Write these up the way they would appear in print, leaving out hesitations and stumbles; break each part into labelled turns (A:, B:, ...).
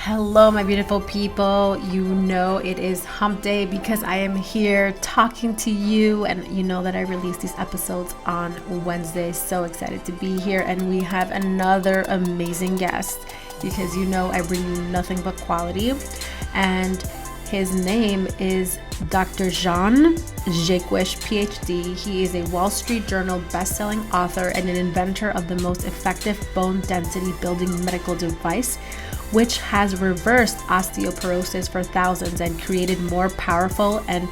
A: Hello, my beautiful people. You know it is hump day because I am here talking to you, and you know that I release these episodes on Wednesday. So excited to be here, and we have another amazing guest because you know I bring you nothing but quality. And his name is Dr. John Jaquish, PhD. He is a Wall Street Journal best-selling author and an inventor of the most effective bone density building medical device, which has reversed osteoporosis for thousands and created more powerful and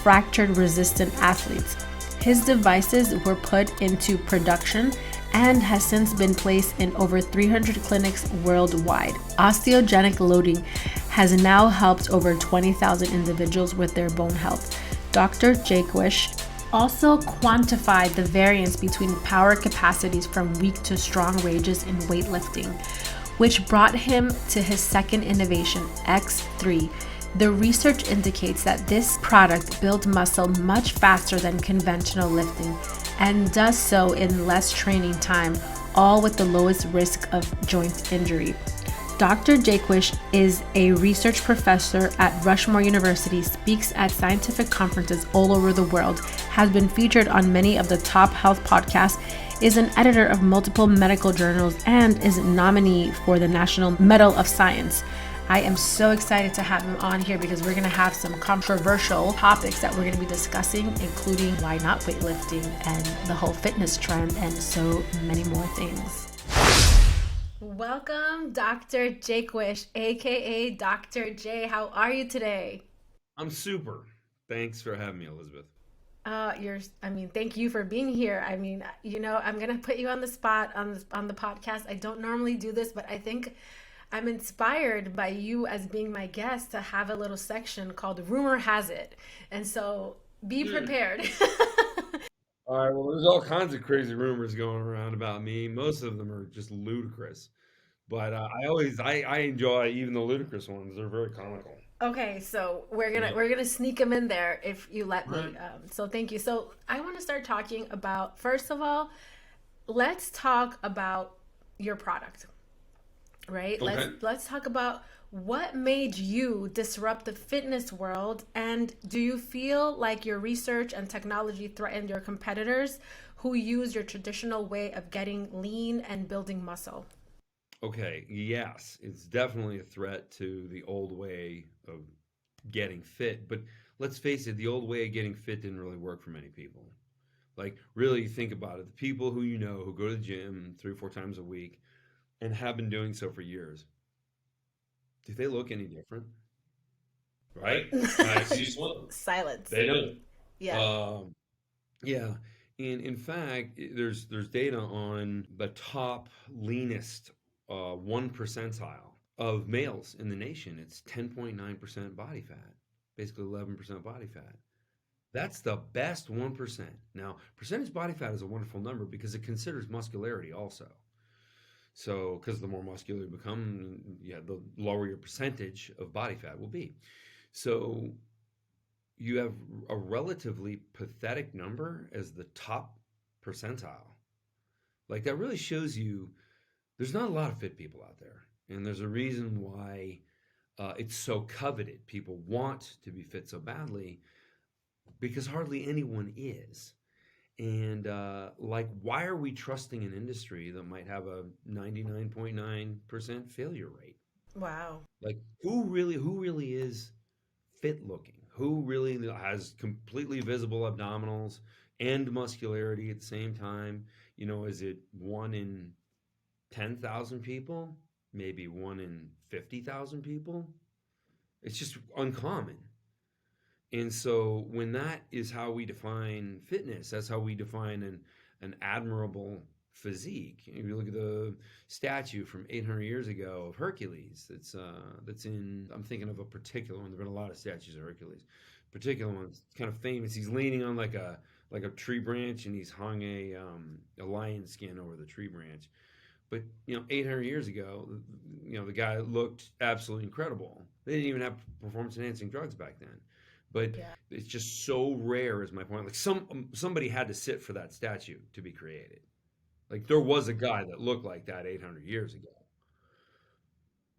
A: fracture-resistant athletes. His devices were put into production and has since been placed in over 300 clinics worldwide. Osteogenic loading has now helped over 20,000 individuals with their bone health. Dr. Jaquish also quantified the variance between power capacities from weak to strong ranges in weightlifting, which brought him to his second innovation, X3. The research indicates that this product builds muscle much faster than conventional lifting and does so in less training time, all with the lowest risk of joint injury. Dr. Jaquish is a research professor at Rushmore University, speaks at scientific conferences all over the world, has been featured on many of the top health podcasts, is an editor of multiple medical journals, and is a nominee for the National Medal of Science. I am so excited to have him on here because we're going to have some controversial topics that we're going to be discussing, including why not weightlifting and the whole fitness trend and so many more things. Welcome, Dr. Jaquish, aka Dr. J. How are you today?
B: I'm super. Thanks for having me, Elizabeth.
A: Thank you for being here. I'm gonna put you on the spot on the podcast. I don't normally do this, but I think I'm inspired by you as being my guest to have a little section called Rumor Has It. And so be
B: Hmm.
A: prepared.
B: All right. Well, there's all kinds of crazy rumors going around about me. Most of them are just ludicrous, but I enjoy even the ludicrous ones. They're very comical.
A: Okay, so we're gonna
B: Yeah.
A: we're gonna sneak them in there if you let
B: All right.
A: me. So thank you. So I want to start talking about, first of all, let's talk about your product, right? Let's
B: Okay.
A: let's talk about what made you disrupt the fitness world, and do you feel like your research and technology threatened your competitors who use your traditional way of getting lean and building muscle?
B: Okay. Yes, it's definitely a threat to the old way of getting fit. But let's face it, the old way of getting fit didn't really work for many people. Like, really think about it. The people who you know who go to the gym 3 or 4 times a week and have been doing so for years, do they look any different? Right? Nice. You swim.
A: Silence.
B: They don't.
A: Yeah.
B: Um, yeah. And in fact, there's data on the top leanest 1 percentile of males in the nation. It's 10.9% body fat, basically 11% body fat. That's the best 1%. Now, percentage body fat is a wonderful number because it considers muscularity also. So, because the more muscular you become, yeah, the lower your percentage of body fat will be. So, you have a relatively pathetic number as the top percentile. Like, that really shows you there's not a lot of fit people out there. And there's a reason why it's so coveted. People want to be fit so badly because hardly anyone is. And like, why are we trusting an industry that might have a 99.9% failure rate?
A: Wow.
B: Like, who really is fit looking? Who really has completely visible abdominals and muscularity at the same time? Is it one in 10,000 people? Maybe one in 50,000 people? It's just uncommon. And so when that is how we define fitness, that's how we define an admirable physique. If you look at the statue from 800 years ago of Hercules, that's in. I'm thinking of a particular one. There've been a lot of statues of Hercules. Particular one's kind of famous. He's leaning on like a tree branch, and he's hung a lion skin over the tree branch. But 800 years ago, the guy looked absolutely incredible. They didn't even have performance enhancing drugs back then. But
A: Yeah.
B: it's just so rare, is my point. Like, somebody had to sit for that statue to be created. Like, there was a guy that looked like that 800 years ago.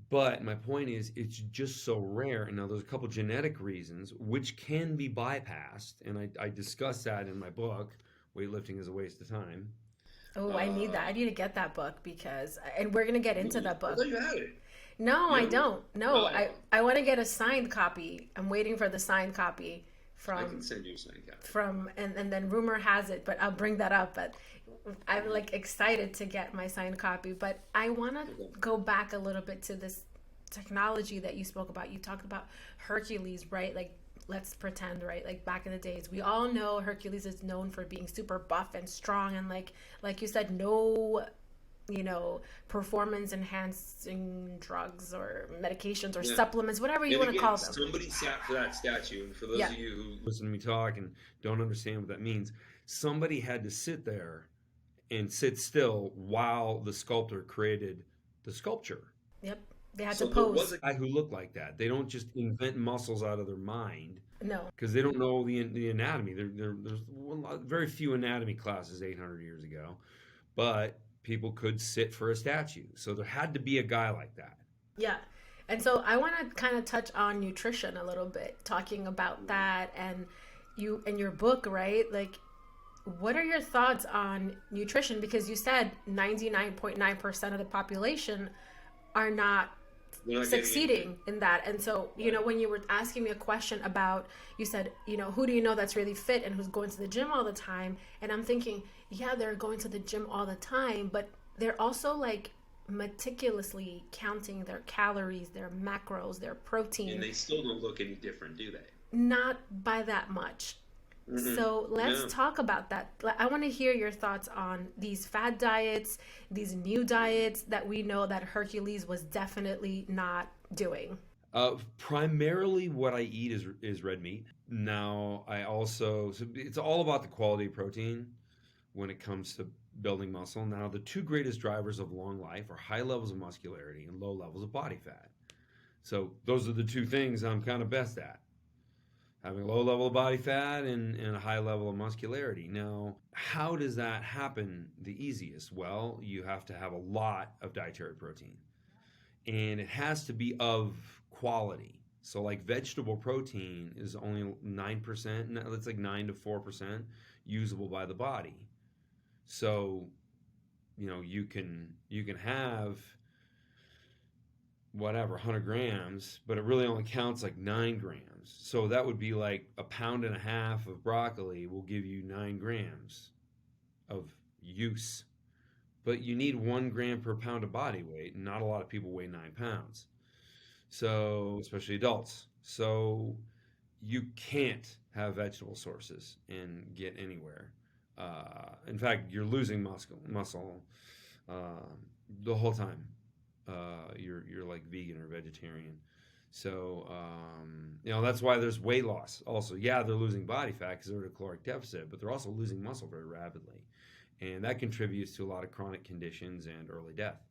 B: But my point is, it's just so rare. And now there's a couple genetic reasons which can be bypassed, and I discuss that in my book, Weightlifting is a Waste of Time.
A: Oh, I need that.
B: Uh,
A: I need to get that book because, and we're gonna get into
B: really?
A: that
B: I
A: book.
B: thought you had it.
A: No,
B: You
A: I
B: don't?
A: don't. No,
B: Oh,
A: I want to get a signed copy. I'm waiting for the signed copy
B: I can
A: from
B: send you a signed copy.
A: and then rumor has it, but I'll bring that up. But I'm like excited to get my signed copy. But I want to
B: Okay.
A: go back a little bit to this technology that you spoke about. You talked about Hercules, right? Like let's pretend, right? Like back in the days, we all know Hercules is known for being super buff and strong, and like you said, no, performance enhancing drugs or medications or
B: Yeah.
A: supplements, whatever you
B: And
A: want to
B: again,
A: call them.
B: somebody sat for that statue. And for those
A: Yeah.
B: of you who listen to me talk and don't understand what that means, somebody had to sit there and sit still while the sculptor created the sculpture.
A: Yep. They had to
B: So there was
A: pose.
B: a guy who looked like that. They don't just invent muscles out of their mind
A: No.
B: because they don't know the anatomy. There's very few anatomy classes 800 years ago, but people could sit for a statue. So there had to be a guy like that.
A: Yeah. And so I want to kind of touch on nutrition a little bit, talking about that and you and your book, right? Like, what are your thoughts on nutrition? Because you said 99.9% of the population are not
B: They're not getting anything.
A: succeeding in that. And so,
B: Right.
A: when you were asking me a question about, you said, who do you know that's really fit and who's going to the gym all the time? And I'm thinking, yeah, they're going to the gym all the time, but they're also like meticulously counting their calories, their macros, their
B: And
A: protein,
B: they still don't look any different, do they?
A: not by that much. So let's
B: No.
A: talk about that. I want to hear your thoughts on these fad diets, these new diets that we know that Hercules was definitely not doing.
B: Primarily, what I eat is red meat. Now, so it's all about the quality of protein when it comes to building muscle. Now, the two greatest drivers of long life are high levels of muscularity and low levels of body fat. So those are the two things I'm kind of best at. Having a low level of body fat and a high level of muscularity. Now, how does that happen the easiest? Well, you have to have a lot of dietary protein, and it has to be of quality. So, like vegetable protein is only 9%, that's like 9 to 4% usable by the body. So, you can have whatever 100 grams, but it really only counts like 9 grams. So that would be like a pound and a half of broccoli will give you 9 grams of use. But you need 1 gram per pound of body weight, and not a lot of people weigh 9 pounds. So, especially adults. So you can't have vegetable sources and get anywhere. In fact, you're losing muscle uh, the whole time you're like vegan or vegetarian. So that's why there's weight loss. Also, yeah, they're losing body fat because they're at a caloric deficit, but they're also losing muscle very rapidly, and that contributes to a lot of chronic conditions and early death.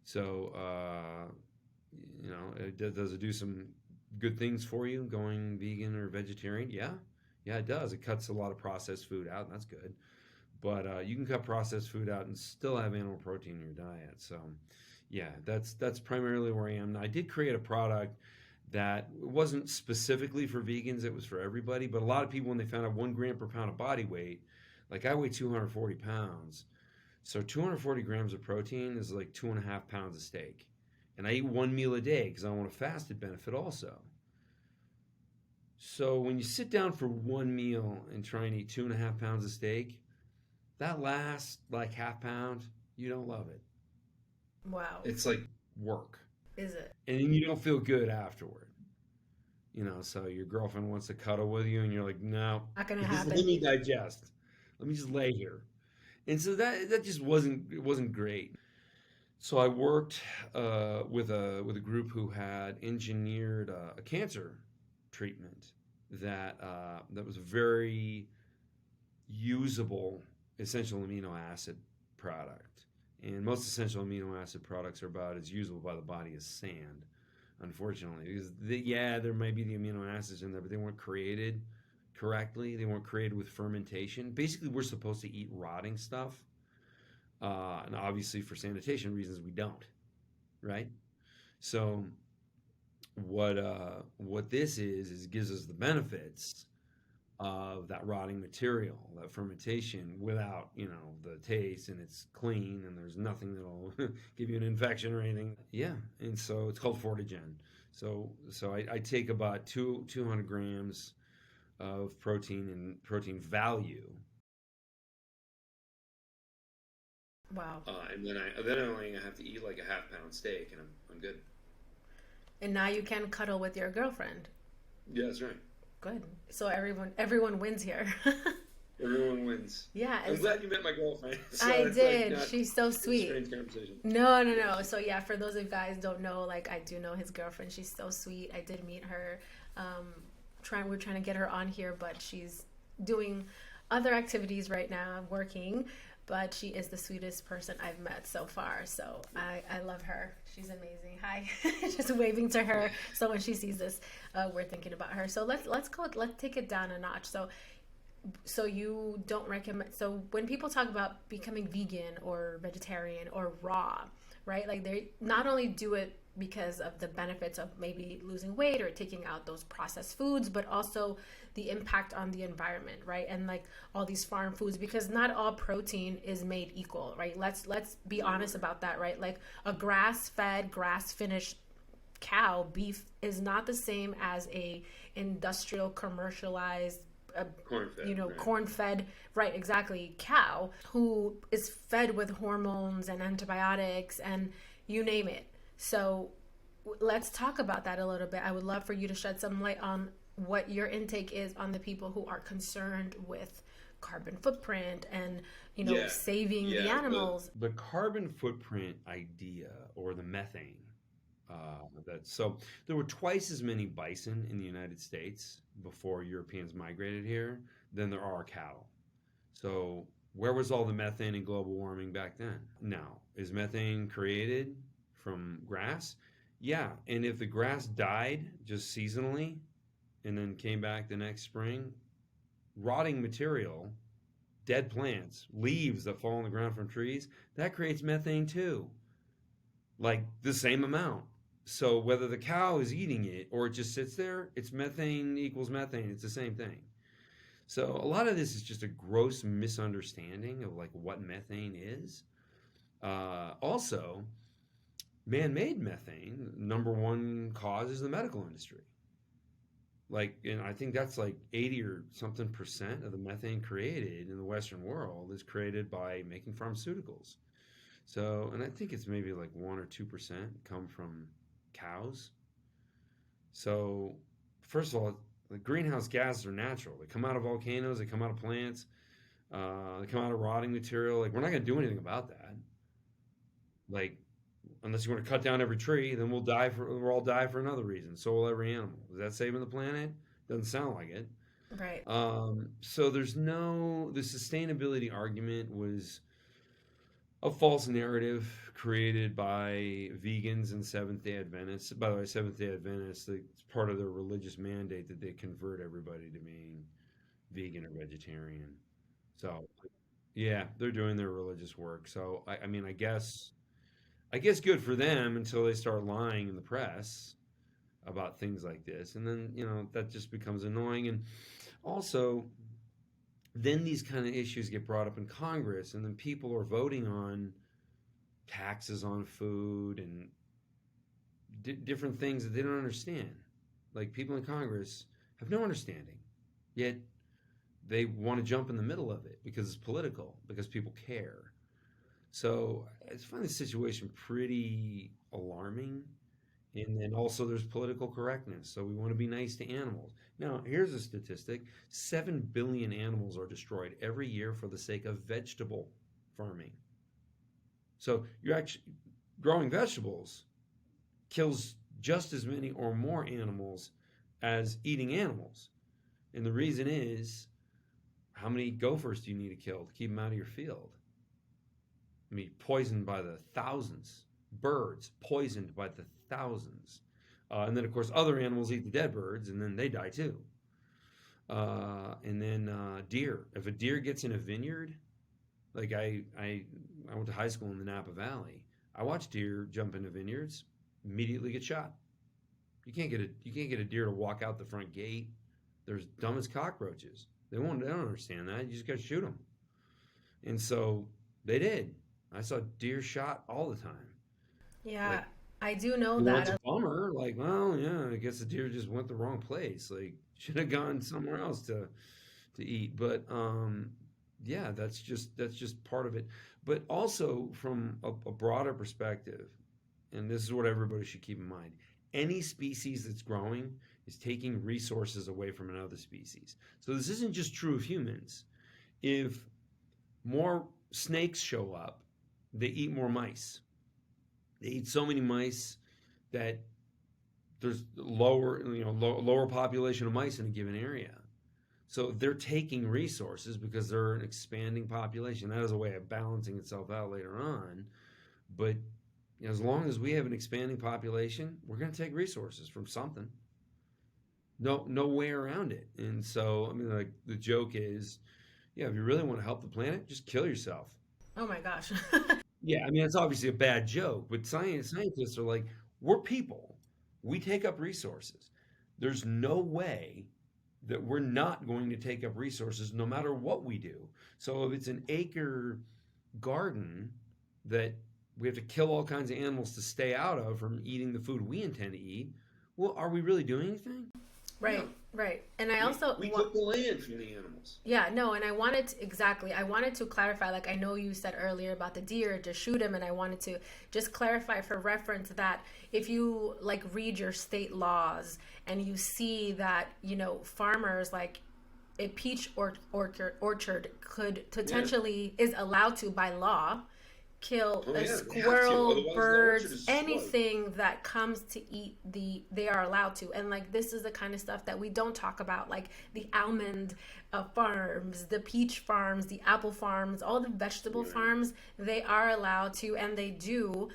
B: So does it do some good things for you going vegan or vegetarian? Yeah, yeah, it does. It cuts a lot of processed food out, and that's good. But you can cut processed food out and still have animal protein in your diet. So yeah, that's primarily where I am now. I did create a product that wasn't specifically for vegans; it was for everybody. But a lot of people, when they found out 1 gram per pound of body weight, like I weigh 240 pounds, so 240 grams of protein is like 2.5 pounds of steak, and I eat one meal a day because I want a fasted benefit also. So when you sit down for one meal and try and eat 2.5 pounds of steak, that last like half pound, you don't love it.
A: Wow.
B: It's like work.
A: Is it?
B: And then you don't feel good afterward. So your girlfriend wants to cuddle with you and you're like, no,
A: Not gonna
B: just let
A: happen.
B: me digest. Let me just lay here. And so that just wasn't great. So I worked with a group who had engineered a cancer treatment that was very usable essential amino acid product. And most essential amino acid products are about as usable by the body as sand, unfortunately. Because, there might be the amino acids in there, but they weren't created correctly. They weren't created with fermentation. Basically, we're supposed to eat rotting stuff. And obviously, for sanitation reasons, we don't, right? So what this is gives us the benefits of that rotting material, that fermentation, without, the taste, and it's clean, and there's nothing that'll give you an infection or anything. Yeah, and so it's called Fortigen. So I take about 200 grams of protein and protein value.
A: Wow.
B: And then I only have to eat like a half-pound steak, and I'm good.
A: And now you can cuddle with your girlfriend.
B: Yeah, that's right.
A: Good. So everyone wins here.
B: Everyone wins.
A: Yeah.
B: I'm glad you met my girlfriend. So
A: I
B: it's
A: did.
B: Like not
A: She's so
B: a
A: sweet.
B: strange conversation.
A: No. So yeah, for those of you guys don't know, like I do know his girlfriend. She's so sweet. I did meet her. We're trying to get her on here, but she's doing other activities right now, working. But she is the sweetest person I've met so far. So I love her. She's amazing. Hi, just waving to her. So when she sees this, we're thinking about her. So let's take it down a notch. So you don't recommend, so when people talk about becoming vegan or vegetarian or raw, right? Like they not only do it because of the benefits of maybe losing weight or taking out those processed foods, but also the impact on the environment, right? And like all these farm foods, because not all protein is made equal, right? Let's be honest about that, right? Like a grass-fed, grass-finished cow beef is not the same as a industrial commercialized
B: Corn-fed, right.
A: corn-fed, right, exactly, cow who is fed with hormones and antibiotics and you name it. So let's talk about that a little bit. I would love for you to shed some light on what your intake is on the people who are concerned with carbon footprint and saving the animals.
B: The carbon footprint idea, or the methane, so there were twice as many bison in the United States before Europeans migrated here than there are cattle. So where was all the methane and global warming back then? Now, is methane created from grass? Yeah, and if the grass died just seasonally and then came back the next spring, rotting material, dead plants, leaves that fall on the ground from trees, that creates methane too, like the same amount. So whether the cow is eating it or it just sits there, it's methane equals methane. It's the same thing. So a lot of this is just a gross misunderstanding of like what methane is. Also, man-made methane, number one cause is the medical industry. Like, and I think that's like 80 or something percent of the methane created in the Western world is created by making pharmaceuticals. So, and I think it's maybe like 1 or 2% come from cows. So, first of all, the greenhouse gases are natural. They come out of volcanoes, they come out of plants, they come out of rotting material. Like, we're not going to do anything about that. Like, unless you want to cut down every tree, then we'll all die for another reason. So will every animal. Is that saving the planet? Doesn't sound like it.
A: Right.
B: So the sustainability argument was a false narrative created by vegans and Seventh-day Adventists. By the way, Seventh-day Adventists, it's part of their religious mandate that they convert everybody to being vegan or vegetarian. So, yeah, they're doing their religious work. So, I mean, I guess good for them until they start lying in the press about things like this. And then, that just becomes annoying. And also, then these kind of issues get brought up in Congress, and then people are voting on taxes on food and different things that they don't understand. Like, people in Congress have no understanding, yet they want to jump in the middle of it because it's political, because people care. So I find the situation pretty alarming. And then also there's political correctness. So we want to be nice to animals. Now, here's a statistic. 7 billion animals are destroyed every year for the sake of vegetable farming. So you're actually growing vegetables kills just as many or more animals as eating animals. And the reason is, how many gophers do you need to kill to keep them out of your field? I mean, poisoned by the thousands. Birds poisoned by the thousands. And then, of course, other animals eat the dead birds, and then they die too. And then deer. If a deer gets in a vineyard, like I went to high school in the Napa Valley. I watched deer jump into vineyards. immediately get shot. You can't get a deer to walk out the front gate. They're as dumb as cockroaches. They don't understand that. You just got to shoot them. And so they did. I saw deer shot all the time.
A: Yeah,
B: Like,
A: I do know
B: well, it's a
A: that.
B: bummer. Like, well, yeah, I guess the deer just went the wrong place. Like, should have gone somewhere else to eat. But yeah, that's just part of it. But also from a broader perspective, and this is what everybody should keep in mind. Any species that's growing is taking resources away from another species. So this isn't just true of humans. If more snakes show up, they eat more mice. They eat so many mice that there's lower population of mice in a given area. So they're taking resources because they're an expanding population. That is a way of balancing itself out later on. But as long as we have an expanding population, we're going to take resources from something. No way around it. And so, I mean, like the joke is, yeah, if you really want to help the planet, just kill yourself.
A: Oh my gosh.
B: Yeah, I mean, it's obviously a bad joke, but scientists are like, we're people. We take up resources. There's no way that we're not going to take up resources no matter what we do. So if it's an acre garden that we have to kill all kinds of animals to stay out of from eating the food we intend to eat, well, are we really doing anything?
A: Right,
B: No.
A: right. And I also
B: We took the land from the animals.
A: yeah, no, and I wanted to clarify, like I know you said earlier about the deer, just shoot him, and I wanted to just clarify for reference that if you like read your state laws and you see that, farmers like a peach orchard could
B: Yeah.
A: potentially is allowed to by law kill
B: Oh
A: a
B: yeah, they have to.
A: squirrel,
B: Otherwise, the orchard
A: birds,
B: is destroyed.
A: anything that comes to eat they are allowed to. And like this is the kind of stuff that we don't talk about, like the almond farms, the peach farms, the apple farms, all the vegetable
B: Right.
A: farms, they are allowed to, and they do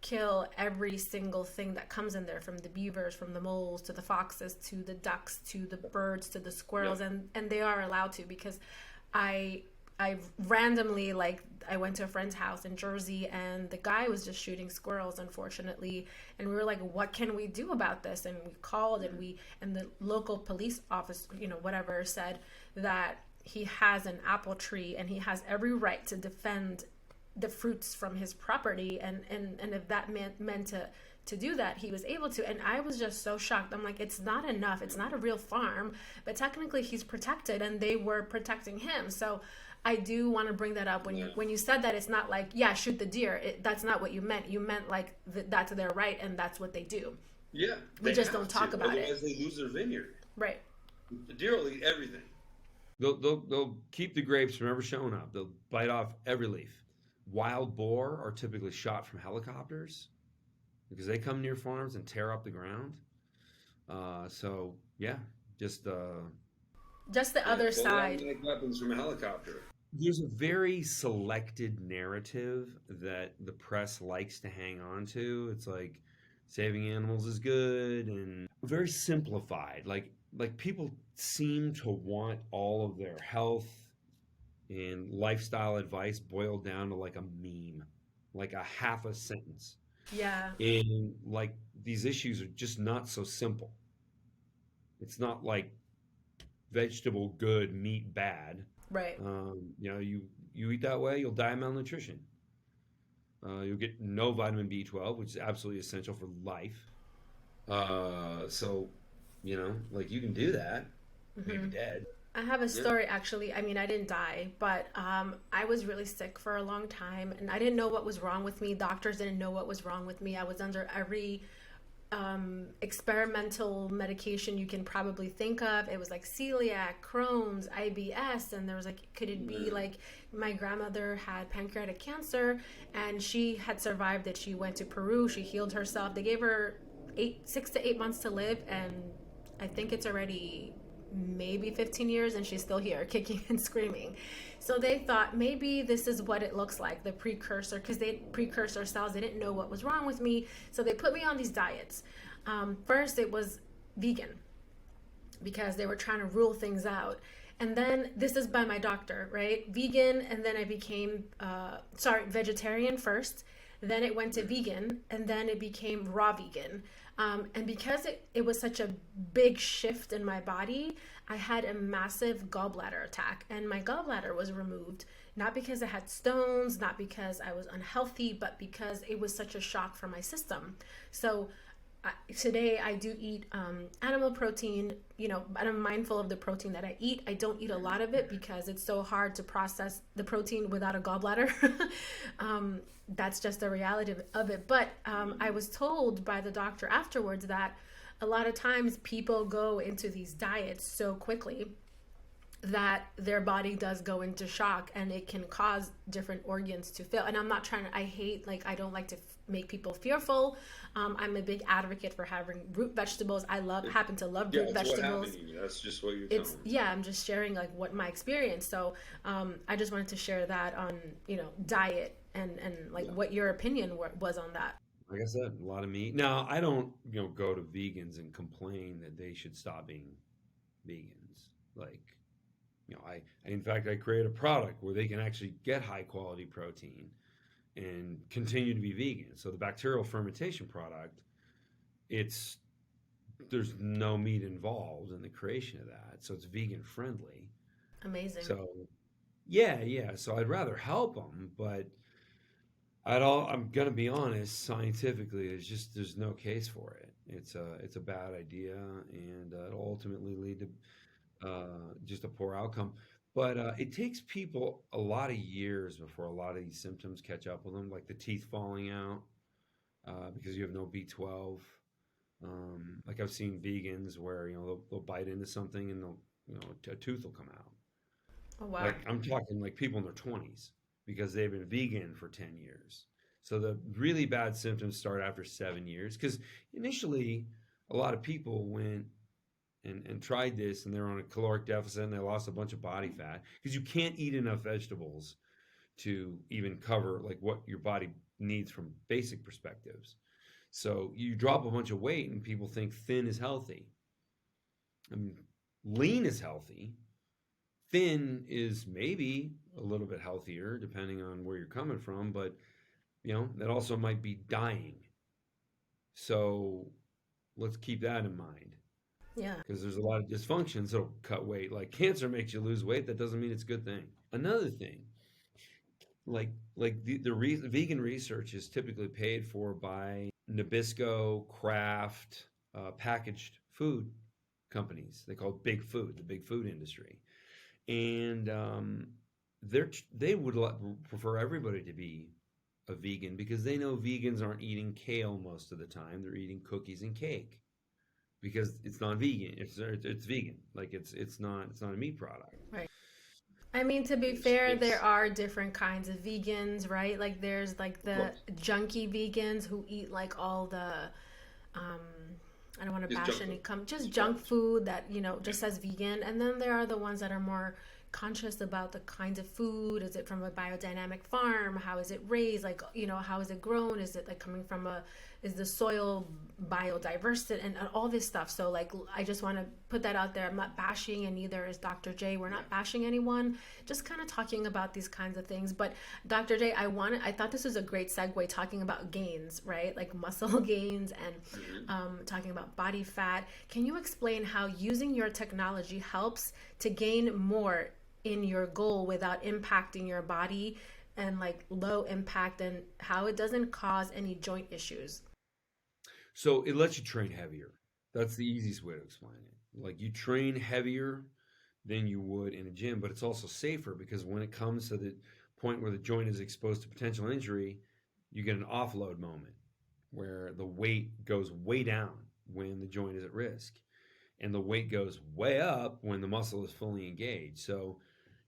A: kill every single thing that comes in there, from the beavers, from the moles, to the foxes, to the ducks, to the birds, to the squirrels,
B: Yep.
A: and they are allowed to because I I randomly, like, I went to a friend's house in Jersey and the guy was just shooting squirrels, unfortunately, and we were like, what can we do about this? And we called, and the local police office, whatever, said that he has an apple tree and he has every right to defend the fruits from his property, and if that meant to do that, he was able to. And I was just so shocked. I'm like, it's not enough, it's not a real farm, but technically he's protected and they were protecting him. So I do want to bring that up. When you said that, it's not like, yeah, shoot the deer. That's not what you meant. You meant like that's their right and that's what they do.
B: Yeah,
A: We
B: they
A: just
B: have
A: don't talk
B: to.
A: about it.
B: Otherwise, they lose their vineyard.
A: Right.
B: The deer will eat everything. They'll keep the grapes from ever showing up. They'll bite off every leaf. Wild boar are typically shot from helicopters because they come near farms and tear up the ground. So yeah, just
A: the
B: yeah,
A: other
B: full
A: side.
B: automatic weapons from a helicopter. There's a very selected narrative that the press likes to hang on to. It's like saving animals is good and very simplified. Like people seem to want all of their health and lifestyle advice boiled down to like a meme, like a half a sentence.
A: Yeah.
B: And like these issues are just not so simple. It's not like vegetable good, meat bad.
A: Right.
B: You eat that way, you'll die of malnutrition. You'll get no vitamin B12, which is absolutely essential for life. So, like you can do that, but you'd be dead.
A: I have a
B: Yeah.
A: story, actually. I mean, I didn't die, but I was really sick for a long time and I didn't know what was wrong with me. Doctors didn't know what was wrong with me. I was under every experimental medication you can probably think of. It was like celiac, Crohn's, IBS, and there was like, could it be like my grandmother had pancreatic cancer and she had survived it. She went to Peru, she healed herself. They gave her 6 to 8 months to live, and I think it's already maybe 15 years and she's still here kicking and screaming. So they thought maybe this is what it looks like, the precursor, because precursor cells, they didn't know what was wrong with me. So they put me on these diets. First it was vegan because they were trying to rule things out. And then this is by my doctor, right? Vegan, and then I became vegetarian first. Then it went to
B: Mm.
A: vegan, and then it became raw vegan. And because it was such a big shift in my body, I had a massive gallbladder attack, and my gallbladder was removed. Not because I had stones, not because I was unhealthy, but because it was such a shock for my system. So today I do eat animal protein, but I'm mindful of the protein that I eat. I don't eat a lot of it because it's so hard to process the protein without a gallbladder. That's just the reality of it. But I was told by the doctor afterwards that a lot of times people go into these diets so quickly that their body does go into shock, and it can cause different organs to fail. And I'm not trying to, I hate, like, I don't like to make people fearful. I'm a big advocate for having root vegetables. Happen to love
B: Yeah,
A: root
B: it's what happened
A: vegetables.
B: to you. That's just what you're
A: It's,
B: telling me.
A: yeah, I'm just sharing like what my experience. So I just wanted to share that on, diet, and like
B: Yeah.
A: what your opinion was on that.
B: Like I said, a lot of meat. Now, I don't, go to vegans and complain that they should stop being vegans. Like, in fact, I create a product where they can actually get high quality protein and continue to be vegan. So the bacterial fermentation product, it's there's no meat involved in the creation of that, so it's vegan friendly.
A: Amazing.
B: So yeah, yeah. So I'd rather help them, but I'm gonna be honest. Scientifically, there's no case for it. It's a bad idea, and it'll ultimately lead to just a poor outcome. But it takes people a lot of years before a lot of these symptoms catch up with them, like the teeth falling out because you have no B12. Like I've seen vegans where they'll bite into something and a tooth will come out.
A: Oh, wow.
B: Like I'm talking like people in their 20s because they've been vegan for 10 years. So the really bad symptoms start after 7 years because initially a lot of people went and tried this and they're on a caloric deficit and they lost a bunch of body fat because you can't eat enough vegetables to even cover like what your body needs from basic perspectives. So you drop a bunch of weight and people think thin is healthy. I mean, lean is healthy. Thin is maybe a little bit healthier depending on where you're coming from, but that also might be dying. So let's keep that in mind
A: Yeah.
B: because there's a lot of dysfunctions that'll cut weight. Like cancer makes you lose weight, that doesn't mean it's a good thing. Another thing, vegan research is typically paid for by Nabisco, Kraft, packaged food companies. They call it big food, the big food industry, and they would prefer everybody to be a vegan because they know vegans aren't eating kale most of the time. They're eating cookies and cake because it's not vegan. It's vegan. Like it's not a meat product.
A: Right. I mean, to be
B: It's
A: fair, there
B: it's
A: are different kinds of vegans, right? Like there's like
B: of
A: the
B: course
A: junky vegans who eat like all the um I don't want to
B: it's
A: bash
B: junk
A: any
B: food.
A: just
B: It's
A: junk
B: garbage.
A: food that, just says vegan. And then there are the ones that are more conscious about the kinds of food. Is it from a biodynamic farm? How is it raised? Like, how is it grown? Is it like coming from is the soil biodiverse and all this stuff. So like I just want to put that out there. I'm not bashing, and neither is Dr. J. We're
B: Yeah.
A: not bashing anyone, just kind of talking about these kinds of things. But Dr. J, I thought this was a great segue talking about gains, right? Like muscle gains and
B: Hmm.
A: talking about body fat. Can you explain how using your technology helps to gain more in your goal without impacting your body, and like low impact, and how it doesn't cause any joint issues?
B: So it lets you train heavier. That's the easiest way to explain it. Like you train heavier than you would in a gym, but it's also safer because when it comes to the point where the joint is exposed to potential injury, you get an offload moment where the weight goes way down when the joint is at risk, and the weight goes way up when the muscle is fully engaged. So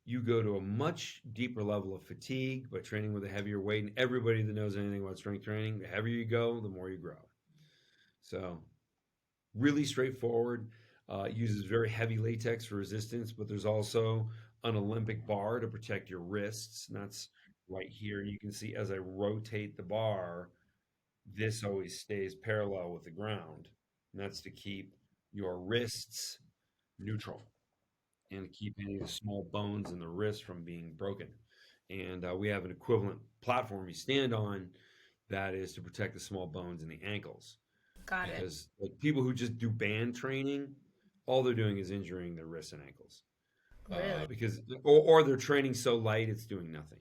B: you go to a much deeper level of fatigue by training with a heavier weight. And everybody that knows anything about strength training, the heavier you go, the more you grow. So really straightforward. Uses very heavy latex for resistance, but there's also an Olympic bar to protect your wrists. And that's right here. You can see as I rotate the bar, this always stays parallel with the ground. And that's to keep your wrists neutral and keep any of the small bones in the wrist from being broken. And we have an equivalent platform you stand on That is to protect the small bones in the ankles.
A: Got it.
B: Because like people who just do band training, all they're doing is injuring their wrists and ankles.
A: Really?
B: Because or they're training so light it's doing nothing.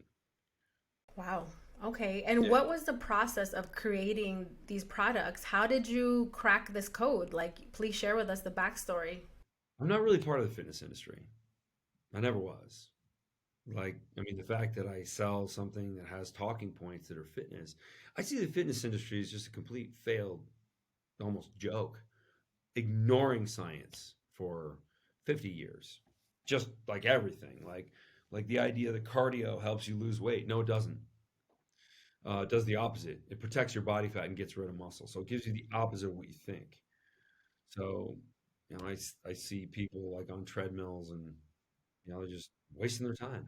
A: Wow. Okay. And
B: Yeah.
A: what was the process of creating these products? How did you crack this code? Like, please share with us the backstory.
B: I'm not really part of the fitness industry. I never was. Like, I mean, the fact that I sell something that has talking points that are fitness, I see the fitness industry as just a complete failed, almost joke, ignoring science for 50 years. Just like everything. Like the idea that cardio helps you lose weight. No, it doesn't. It does the opposite. It protects your body fat and gets rid of muscle. So it gives you the opposite of what you think. So, I see people like on treadmills and, they're just wasting their time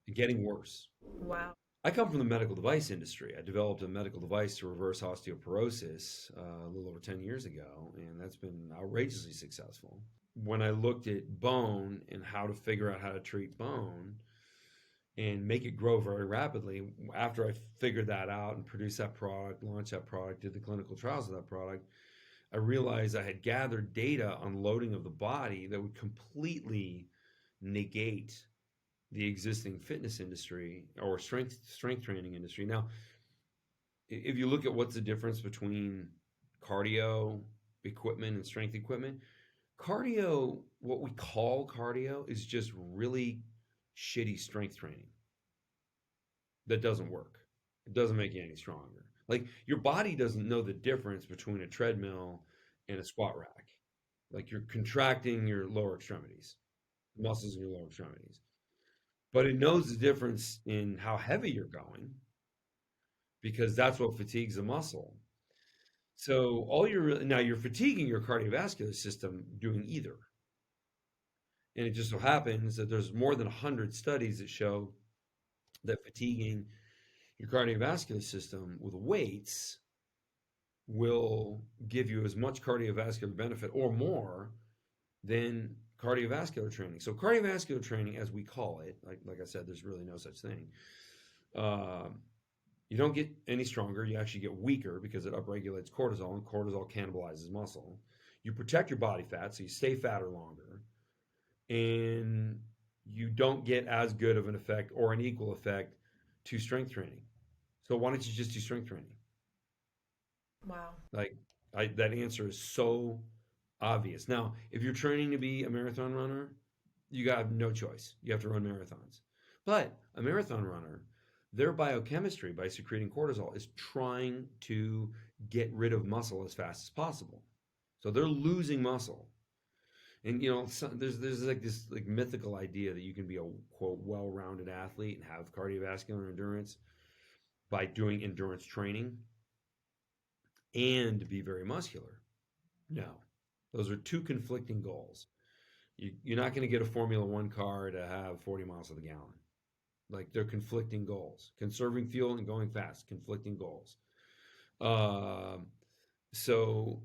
B: and getting worse.
A: Wow.
B: I come from the medical device industry. I developed a medical device to reverse osteoporosis a little over 10 years ago, and that's been outrageously successful. When I looked at bone and how to figure out how to treat bone and make it grow very rapidly, after I figured that out and produced that product, launched that product, did the clinical trials of that product, I realized I had gathered data on loading of the body that would completely negate the existing fitness industry or strength training industry. Now, if you look at what's the difference between cardio equipment and strength equipment, cardio, what we call cardio, is just really shitty strength training that doesn't work. It doesn't make you any stronger. Like your body doesn't know the difference between a treadmill and a squat rack. Like you're contracting your lower extremities, muscles in your lower extremities. But it knows the difference in how heavy you're going because that's what fatigues the muscle. So all now you're fatiguing your cardiovascular system doing either. And it just so happens that there's more than 100 studies that show that fatiguing your cardiovascular system with weights will give you as much cardiovascular benefit or more than cardiovascular training. So cardiovascular training, as we call it, like I said, there's really no such thing. Uh, you don't get any stronger. You actually get weaker because it upregulates cortisol, and cortisol cannibalizes muscle. You protect your body fat, so you stay fatter longer, and you don't get as good of an effect or an equal effect to strength training. So why don't you just do strength training?
A: Wow.
B: Like, that answer is so obvious. Now, if you're training to be a marathon runner, you got no choice. You have to run marathons. But a marathon runner, their biochemistry by secreting cortisol is trying to get rid of muscle as fast as possible. So they're losing muscle. And there's like this like mythical idea that you can be a quote well-rounded athlete and have cardiovascular endurance by doing endurance training and be very muscular. No, those are two conflicting goals. You're not going to get a Formula One car to have 40 miles to the gallon. Like they're conflicting goals. Conserving fuel and going fast, conflicting goals. Uh, so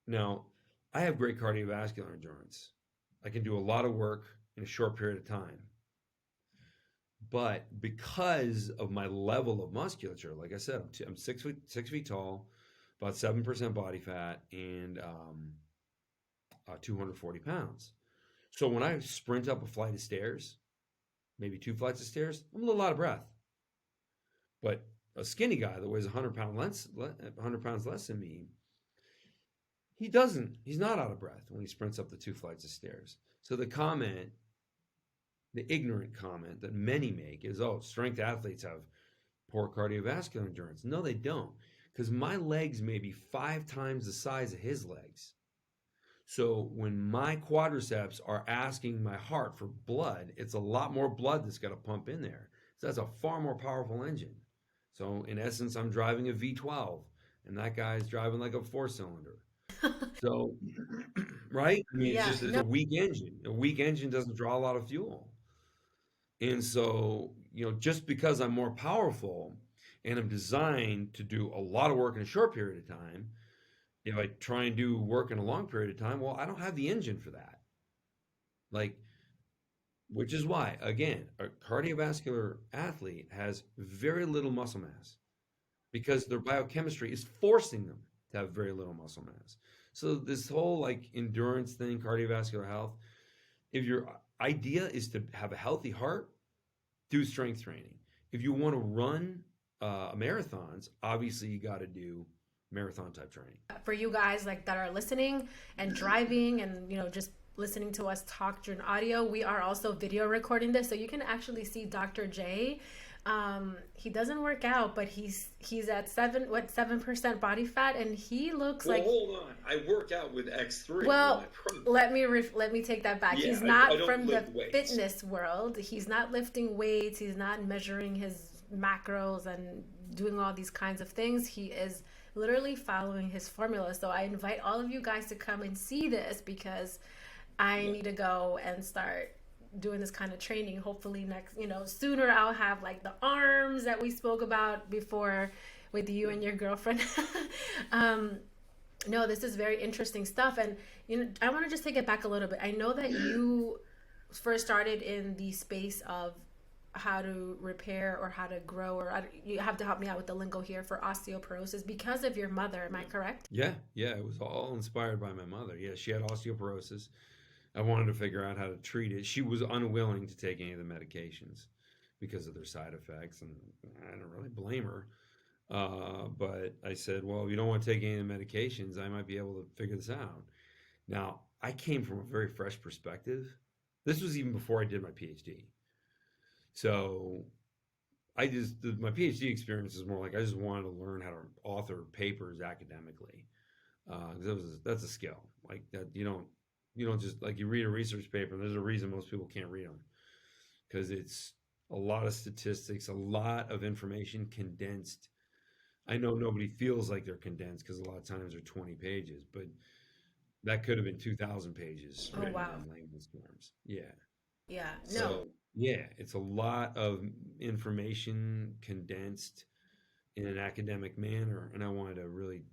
B: now I have great cardiovascular endurance. I can do a lot of work in a short period of time. But because of my level of musculature, like I said, I'm 6 feet tall, about 7% body fat, and 240 pounds. So when I sprint up a flight of stairs, maybe two flights of stairs, I'm a little out of breath. But a skinny guy that weighs 100 pounds less than me, he's not out of breath when he sprints up the two flights of stairs. So the ignorant comment that many make is, oh, strength athletes have poor cardiovascular endurance. No, they don't. Because my legs may be 5 times the size of his legs. So when my quadriceps are asking my heart for blood, it's a lot more blood that's got to pump in there. So that's a far more powerful engine. So in essence, I'm driving a V12, and that guy's driving like a 4-cylinder. So, right? I mean,
A: Yeah.
B: it's
A: No.
B: a weak engine. A weak engine doesn't draw a lot of fuel. And so, just because I'm more powerful and I'm designed to do a lot of work in a short period of time, if I try and do work in a long period of time, well, I don't have the engine for that. Like, which is why, again, a cardiovascular athlete has very little muscle mass. because their biochemistry is forcing them to have very little muscle mass. So this whole like endurance thing, cardiovascular health, if your idea is to have a healthy heart, do strength training. If you want to run marathons, obviously you got to do marathon type training.
A: For you guys like that are listening and driving and just listening to us talk during audio, we are also video recording this, so you can actually see Dr. J. He doesn't work out, but he's at 7% body fat, and he looks like.
C: Hold on, I work out with X3.
A: Well, let me take that back.
C: Yeah,
A: he's not
C: I don't
A: from the
C: lift weights.
A: fitness world. He's not lifting weights. He's not measuring his macros and doing all these kinds of things. He is literally following his formula. So I invite all of you guys to come and see this, because I need to go and start doing this kind of training. Hopefully next, sooner I'll have like the arms that we spoke about before with you and your girlfriend. No, this is very interesting stuff. And, I want to just take it back a little bit. I know that you first started in the space of how to repair or how to grow, or you have to help me out with the lingo here, for osteoporosis because of your mother. Am I correct?
B: Yeah. It was all inspired by my mother. Yeah, she had osteoporosis. I wanted to figure out how to treat it. She was unwilling to take any of the medications because of their side effects, and I don't really blame her. But I said, well, if you don't want to take any of the medications, I might be able to figure this out. Now, I came from a very fresh perspective. This was even before I did my PhD. So my PhD experience is more like I just wanted to learn how to author papers academically. That's a skill. Like that, you don't just, like, you read a research paper, and there's a reason most people can't read them, because it's a lot of statistics, a lot of information condensed. I know nobody feels like they're condensed because a lot of times they're 20 pages, but that could have been 2,000 pages written in layman's terms. Yeah.
A: Yeah. No.
B: So, yeah, it's a lot of information condensed in an academic manner, and I wanted to really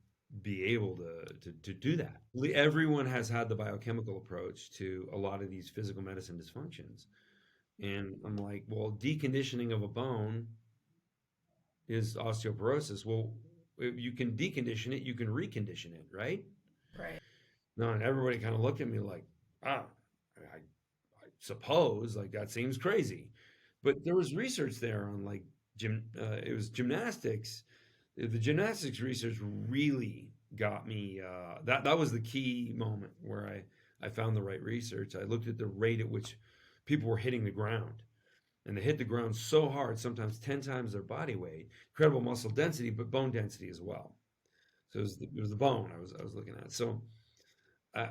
B: be able to do that. Everyone has had the biochemical approach to a lot of these physical medicine dysfunctions. And I'm like, well, deconditioning of a bone is osteoporosis. Well, if you can decondition it, you can recondition it, right?
A: Right.
B: No, and everybody kind of looked at me like, I suppose, like, that seems crazy. But there was research there on like it was gymnastics. The gymnastics research really got me. That was the key moment where I found the right research. I looked at the rate at which people were hitting the ground, and they hit the ground so hard, sometimes 10 times their body weight. Incredible muscle density, but bone density as well. So it was the bone I was looking at. So I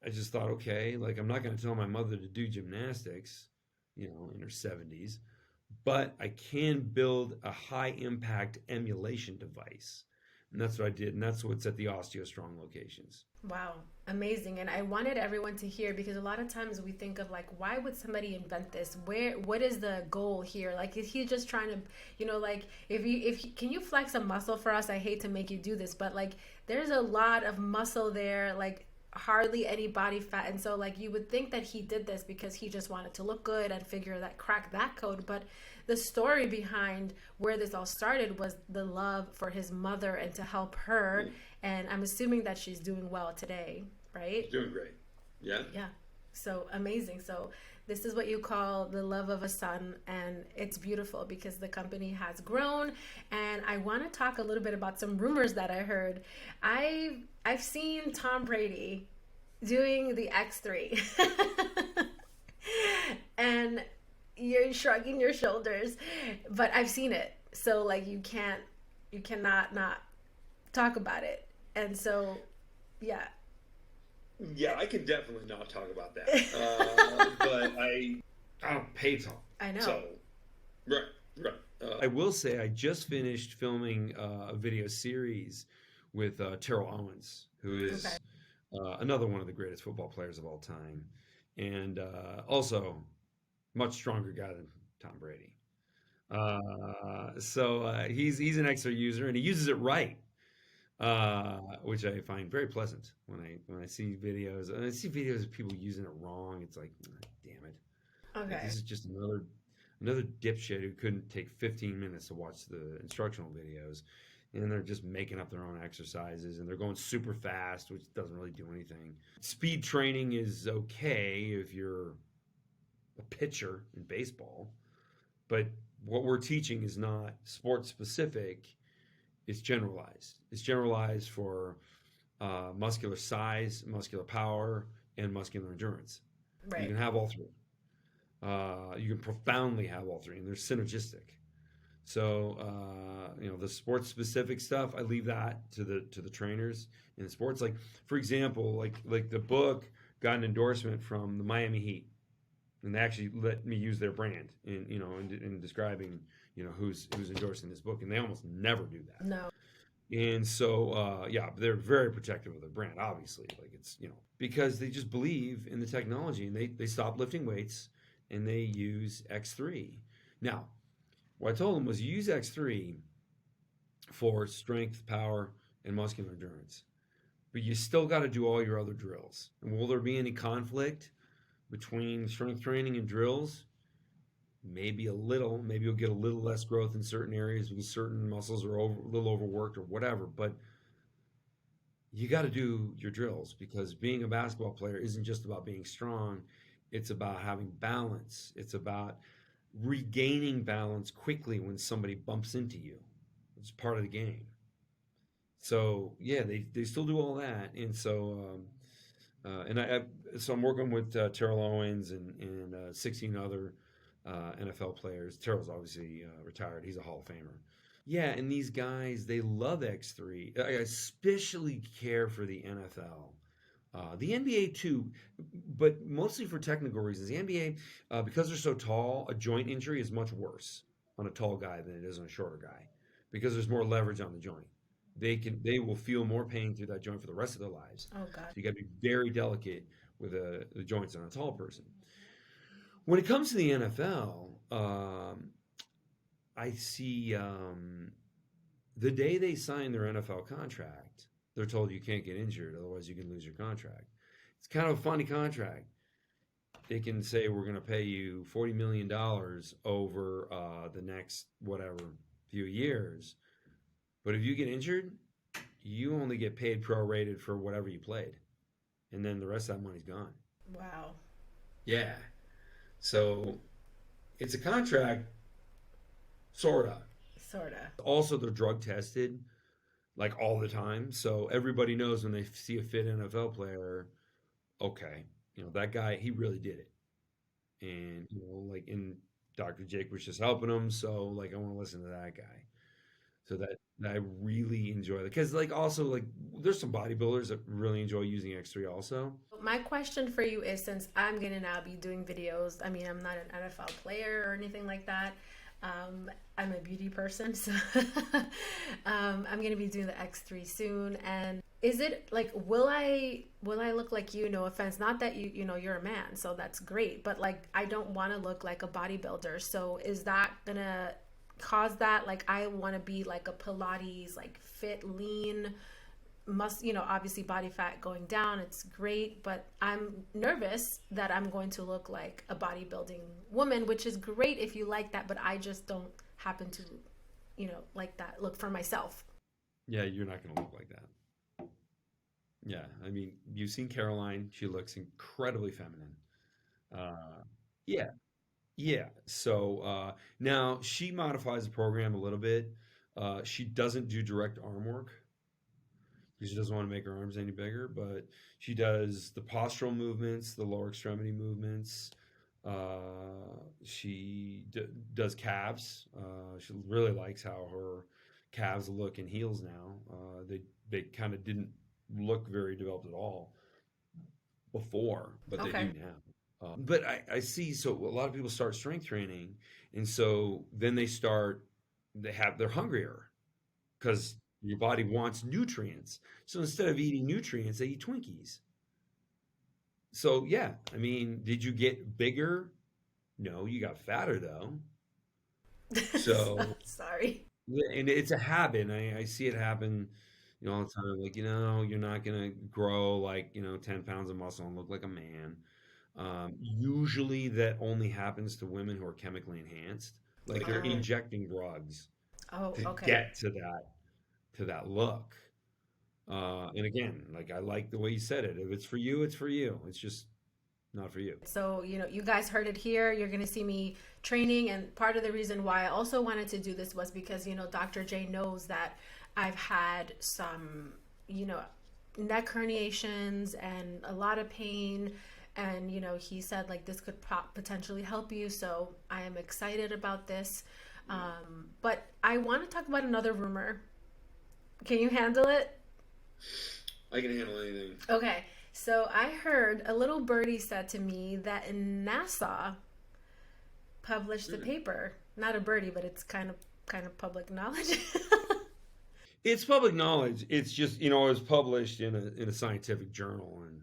B: just thought, okay, like, I'm not going to tell my mother to do gymnastics, in her 70s, but I can build a high impact emulation device. And that's what I did. And that's what's at the OsteoStrong locations.
A: Wow. Amazing. And I wanted everyone to hear, because a lot of times we think of like, why would somebody invent this? What is the goal here? Like, is he just trying to, like, can you flex a muscle for us? I hate to make you do this, but like, there's a lot of muscle there, like hardly any body fat. And so like, you would think that he did this because he just wanted to look good and crack that code. But the story behind where this all started was the love for his mother and to help her. And I'm assuming that she's doing well today, right?
C: She's doing great. Yeah.
A: Yeah. So amazing. So this is what you call the love of a son, and it's beautiful because the company has grown. And I want to talk a little bit about some rumors that I heard. I've seen Tom Brady doing the X3 and you're shrugging your shoulders, but I've seen it. So like, you cannot not talk about it. And so, yeah.
C: Yeah, I can definitely not talk about that. But I
B: don't pay Tom.
A: I know.
C: So, right.
B: I will say I just finished filming a video series with Terrell Owens, who is another one of the greatest football players of all time, and also much stronger guy than Tom Brady. So he's an extra user, and he uses it right. Which I find very pleasant when I see videos. And I see videos of people using it wrong. It's like, damn it.
A: Okay.
B: Like, this is just another dipshit who couldn't take 15 minutes to watch the instructional videos, and they're just making up their own exercises, and they're going super fast, which doesn't really do anything. Speed training is okay if you're a pitcher in baseball, but what we're teaching is not sport specific. It's generalized. It's generalized for muscular size, muscular power, and muscular endurance. Right. You can have all three. You can profoundly have all three, and they're synergistic. So the sports specific stuff, I leave that to the trainers in sports. Like, for example, like the book got an endorsement from the Miami Heat, and they actually let me use their brand in describing who's endorsing this book, and they almost never do that.
A: No.
B: And so they're very protective of their brand, obviously. Like, it's because they just believe in the technology, and they stop lifting weights and they use X3. Now, what I told them was use X3 for strength, power, and muscular endurance. But you still got to do all your other drills. And will there be any conflict between strength training and drills? Maybe a little. Maybe you'll get a little less growth in certain areas because certain muscles are a little overworked or whatever. But you got to do your drills, because being a basketball player isn't just about being strong. It's about having balance. It's about regaining balance quickly when somebody bumps into you. It's part of the game. So yeah, they still do all that, and so I'm working with Terrell Owens and 16 other NFL players. Terrell's obviously retired; he's a Hall of Famer. Yeah, and these guys, they love X3. I especially care for the NFL. The NBA too, but mostly for technical reasons. The NBA, because they're so tall, a joint injury is much worse on a tall guy than it is on a shorter guy, because there's more leverage on the joint. They will feel more pain through that joint for the rest of their lives.
A: Oh God!
B: So you got to be very delicate with the joints on a tall person. When it comes to the NFL, I see the day they sign their NFL contract, they're told you can't get injured, otherwise you can lose your contract. It's kind of a funny contract. They can say, we're going to pay you $40 million over the next whatever few years. But if you get injured, you only get paid prorated for whatever you played. And then the rest of that money's gone.
A: Wow.
B: Yeah. So it's a contract, sort of. Also, they're drug tested like all the time. So everybody knows when they see a fit NFL player, okay, that guy, he really did it. And, and Dr. Jaquish is helping him. So I want to listen to that guy. So that I really enjoy that. Because also there's some bodybuilders that really enjoy using X3 also.
A: My question for you is, since I'm going to now be doing videos, I mean, I'm not an NFL player or anything like that. I'm a beauty person, so I'm going to be doing the X3 soon. And is it will I look like you? No offense, not that you're a man, so that's great, but I don't want to look like a bodybuilder. So is that gonna cause that? I want to be like a Pilates, fit, lean, obviously body fat going down. It's great, but I'm nervous that I'm going to look like a bodybuilding woman, which is great if you like that, but I just don't happen to, like that look for myself.
B: Yeah, you're not going to look like that. Yeah, I mean, you've seen Caroline. She looks incredibly feminine. Yeah. So now she modifies the program a little bit. She doesn't do direct arm work because she doesn't want to make her arms any bigger, but she does the postural movements, the lower extremity movements. She does calves. She really likes how her calves look in heels now. They kind of didn't look very developed at all before, but they do now. But I see, so a lot of people start strength training, and so then they're hungrier because your body wants nutrients. So instead of eating nutrients, they eat Twinkies. So yeah, I mean, did you get bigger? No, you got fatter though. So
A: sorry.
B: And it's a habit. I see it happen, all the time. You're not gonna grow 10 pounds of muscle and look like a man. Usually that only happens to women who are chemically enhanced. Like they're
A: Oh.
B: injecting drugs
A: Oh,
B: to
A: okay.
B: get to that look. And again, like I like the way you said it. If it's for you, it's for you. It's just not for you.
A: So, you guys heard it here. You're going to see me training. And part of the reason why I also wanted to do this was because, Dr. J knows that I've had some, neck herniations and a lot of pain. And, he said like this could potentially help you. So I am excited about this. But I want to talk about another rumor. Can you handle it?
C: I can handle anything.
A: Okay. So I heard a little birdie said to me that NASA published a paper. Not a birdie, but it's kind of public knowledge.
B: It's public knowledge. It's just, it was published in a scientific journal, and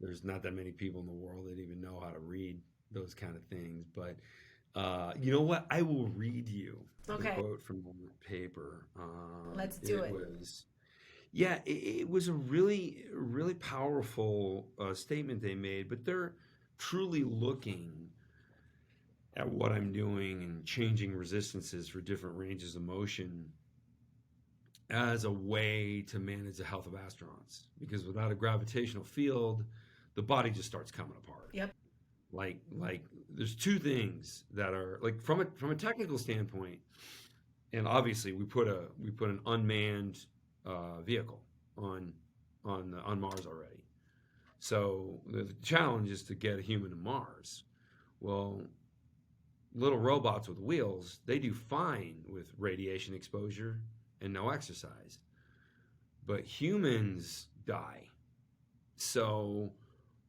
B: there's not that many people in the world that even know how to read those kind of things. But you know what? I will read you the quote from the paper.
A: Let's do it.
B: It was a really, really powerful statement they made, but they're truly looking at what I'm doing and changing resistances for different ranges of motion as a way to manage the health of astronauts. Because without a gravitational field, the body just starts coming apart.
A: Yep.
B: Like there's two things that are like from a technical standpoint, and obviously we put an unmanned vehicle on Mars already. So the challenge is to get a human to Mars. Well, little robots with wheels, they do fine with radiation exposure and no exercise. But humans die. So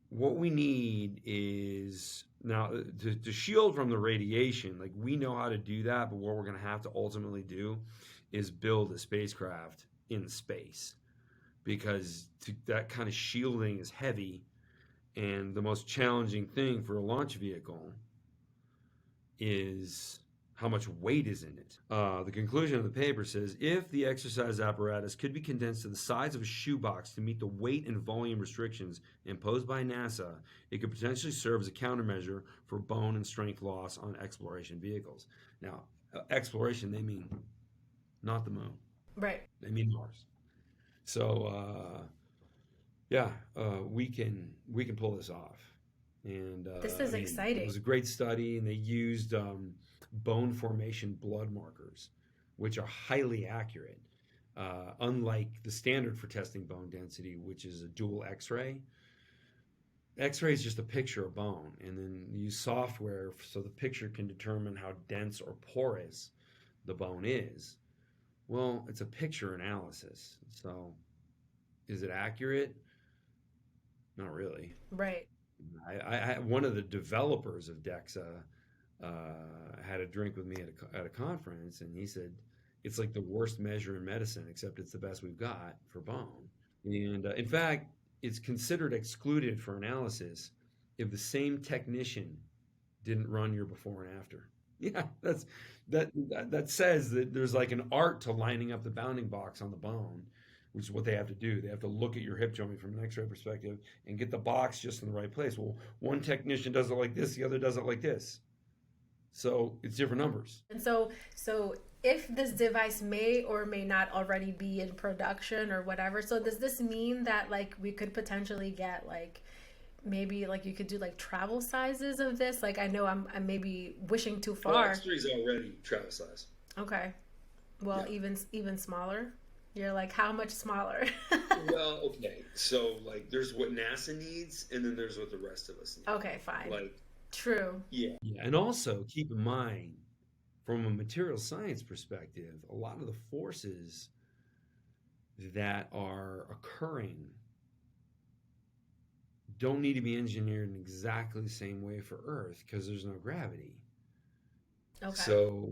B: what we need is now to shield from the radiation, like we know how to do that, but what we're going to have to ultimately do is build a spacecraft in space, because that kind of shielding is heavy, and the most challenging thing for a launch vehicle is how much weight is in it. The conclusion of the paper says, if the exercise apparatus could be condensed to the size of a shoebox to meet the weight and volume restrictions imposed by NASA, it could potentially serve as a countermeasure for bone and strength loss on exploration vehicles. Now, exploration, they mean not the moon.
A: Right.
B: They mean Mars. So, we can pull this off. And
A: this is exciting.
B: It was a great study, and they used bone formation blood markers, which are highly accurate, unlike the standard for testing bone density, which is a dual X-ray. X-ray is just a picture of bone, and then you use software so the picture can determine how dense or porous the bone is. Well, it's a picture analysis. So is it accurate? Not really.
A: Right.
B: I one of the developers of DEXA had a drink with me at a conference, and he said it's like the worst measure in medicine, except it's the best we've got for bone. And in fact, it's considered excluded for analysis if the same technician didn't run your before and after. Yeah, that says that there's like an art to lining up the bounding box on the bone, which is what they have to do. They have to look at your hip joint from an X-ray perspective and get the box just in the right place. Well, one technician does it like this, the other does it like this. So it's different numbers.
A: And so if this device may or may not already be in production or whatever, so does this mean that like we could potentially get like maybe like you could do like travel sizes of this? Like I know I'm maybe wishing too far.
C: Well, X3 is already travel size.
A: Okay. Well,
C: Yeah.
A: even smaller. You're like, how much smaller?
C: Well, okay. So like there's what NASA needs, and then there's what the rest of us need.
A: Okay, fine.
C: Like,
A: True.
C: yeah.
B: Yeah, and also keep in mind, from a material science perspective, a lot of the forces that are occurring don't need to be engineered in exactly the same way for Earth because there's no gravity.
A: Okay.
B: So,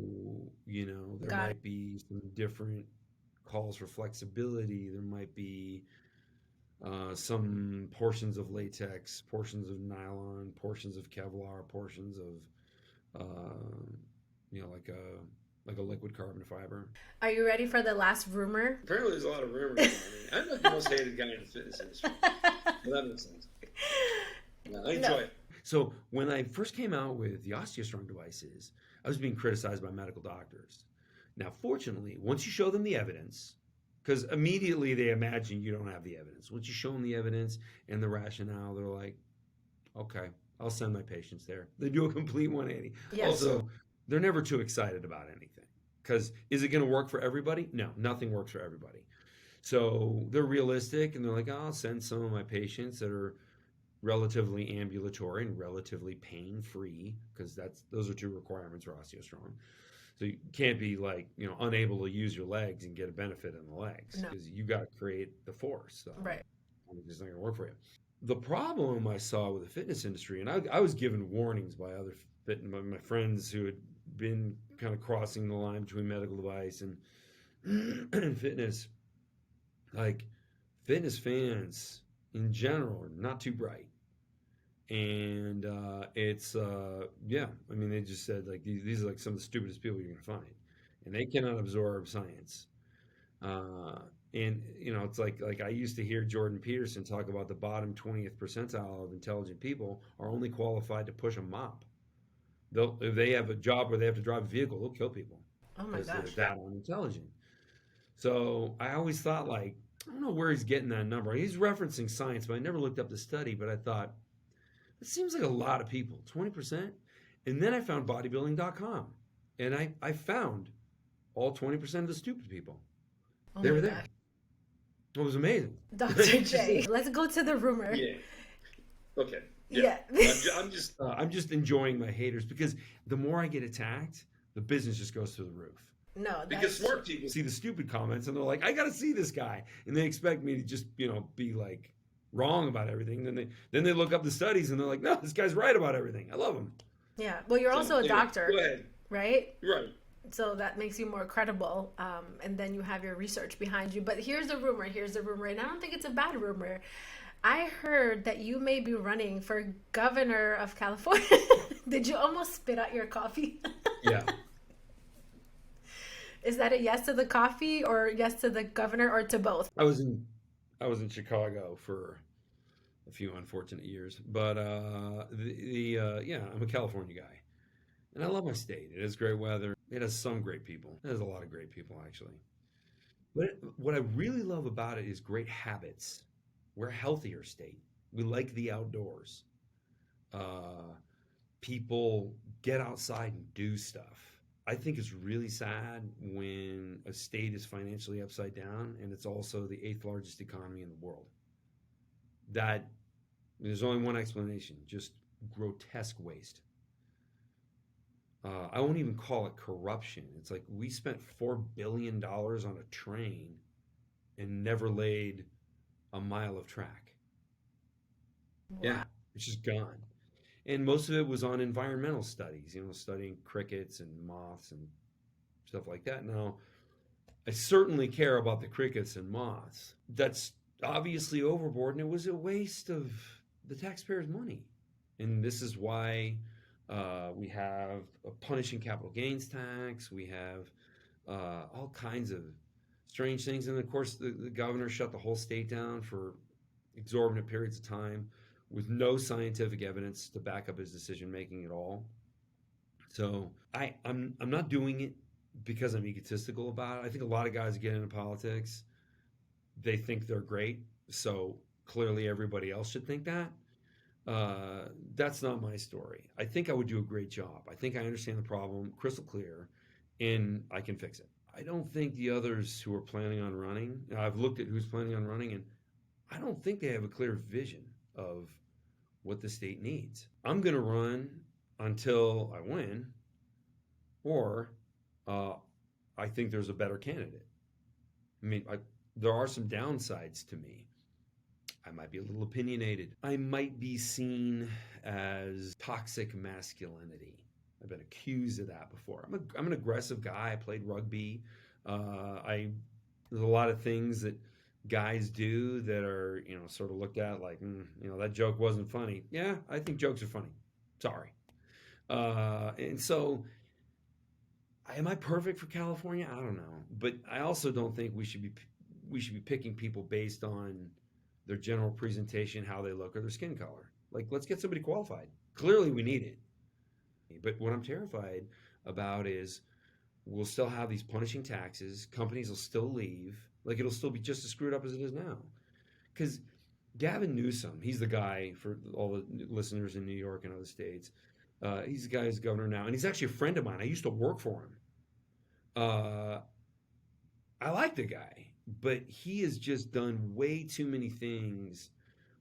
B: there
A: Got
B: might be some different calls for flexibility. There might be some portions of latex, portions of nylon, portions of Kevlar, portions of, like a liquid carbon fiber.
A: Are you ready for the last rumor?
C: Apparently, there's a lot of rumors. I mean, I'm not the most hated guy in the fitness industry. Well, that makes sense. Yeah, I enjoy it.
B: So when I first came out with the OsteoStrong devices, I was being criticized by medical doctors. Now, fortunately, once you show them the evidence, because immediately they imagine you don't have the evidence. Once you show them the evidence and the rationale, they're like, okay, I'll send my patients there. They do a complete 180.
A: Yes.
B: Also, they're never too excited about anything. Because is it going to work for everybody? No, nothing works for everybody. So they're realistic and they're like, oh, I'll send some of my patients that are relatively ambulatory and relatively pain-free, because those are two requirements for OsteoStrong. So you can't be like, unable to use your legs and get a benefit in the legs, because you got to create the force. So
A: Right.
B: It's not going to work for you. The problem I saw with the fitness industry, and I was given warnings by my friends who had been kind of crossing the line between medical device and and fitness. Like, fitness fans in general are not too bright. And it's they just said, like, these are like some of the stupidest people you're going to find, and they cannot absorb science. And it's like I used to hear Jordan Peterson talk about the bottom 20th percentile of intelligent people are only qualified to push a mop. If they have a job where they have to drive a vehicle, they'll kill people.
A: Oh my
B: because
A: gosh.
B: they're that unintelligent. So I always thought, like, I don't know where he's getting that number. He's referencing science, but I never looked up the study. But I thought, it seems like a lot of people, 20%. And then I found bodybuilding.com, and I found all 20% of the stupid people.
A: Oh
B: They
A: my
B: were there.
A: gosh.
B: It was amazing.
A: Dr. J, let's go to the rumor.
C: Yeah. Okay.
A: Yeah.
C: I'm just
B: enjoying my haters, because the more I get attacked, the business just goes through the roof.
A: No,
C: because smart people
B: See the stupid comments and they're like, I got to see this guy, and they expect me to just be like wrong about everything. Then they look up the studies and they're like, no, this guy's right about everything. I love him.
A: Yeah. Well, you're also a doctor.
C: Go ahead.
A: Right?
C: Right.
A: So that makes you more credible, and then you have your research behind you. But here's the rumor, and I don't think it's a bad rumor. I heard that you may be running for governor of California. Did you almost spit out your coffee?
B: Yeah.
A: Is that a yes to the coffee, or yes to the governor, or to both?
B: I was in Chicago for a few unfortunate years, but I'm a California guy, and I love my state. It has great weather. It has some great people. It has a lot of great people, actually. But what I really love about it is great habits. We're a healthier state. We like the outdoors. People get outside and do stuff. I think it's really sad when a state is financially upside down and it's also the 8th largest economy in the world. There's only one explanation: just grotesque waste. I won't even call it corruption. It's like we spent $4 billion on a train and never laid a mile of track.
A: Wow.
B: Yeah, it's just gone. And most of it was on environmental studies, studying crickets and moths and stuff like that. Now, I certainly care about the crickets and moths. That's obviously overboard, and it was a waste of the taxpayers' money. And this is why we have a punishing capital gains tax. We have all kinds of strange things. And of course, the governor shut the whole state down for exorbitant periods of time with no scientific evidence to back up his decision making at all. So I'm not doing it because I'm egotistical about it. I think a lot of guys get into politics, they think they're great, so clearly everybody else should think that. That's not my story. I think I would do a great job. I think I understand the problem crystal clear, and I can fix it. I don't think the others who are planning on running, I've looked at who's planning on running, and I don't think they have a clear vision of what the state needs. I'm going to run until I win, or I think there's a better candidate. I mean, there are some downsides to me. I might be a little opinionated. I might be seen as toxic masculinity. I've been accused of that before. I'm an aggressive guy. I played rugby. There's a lot of things that guys do that are, sort of looked at like, that joke wasn't funny. Yeah, I think jokes are funny. Sorry. And so, am I perfect for California? I don't know. But I also don't think we should be picking people based on their general presentation, how they look, or their skin color. Like, let's get somebody qualified. Clearly, we need it. But what I'm terrified about is we'll still have these punishing taxes. Companies will still leave. Like, it'll still be just as screwed up as it is now. Because Gavin Newsom, he's the guy for all the listeners in New York and other states. He's the guy who's governor now, and he's actually a friend of mine. I used to work for him. Uh, I like the guy, but he has just done way too many things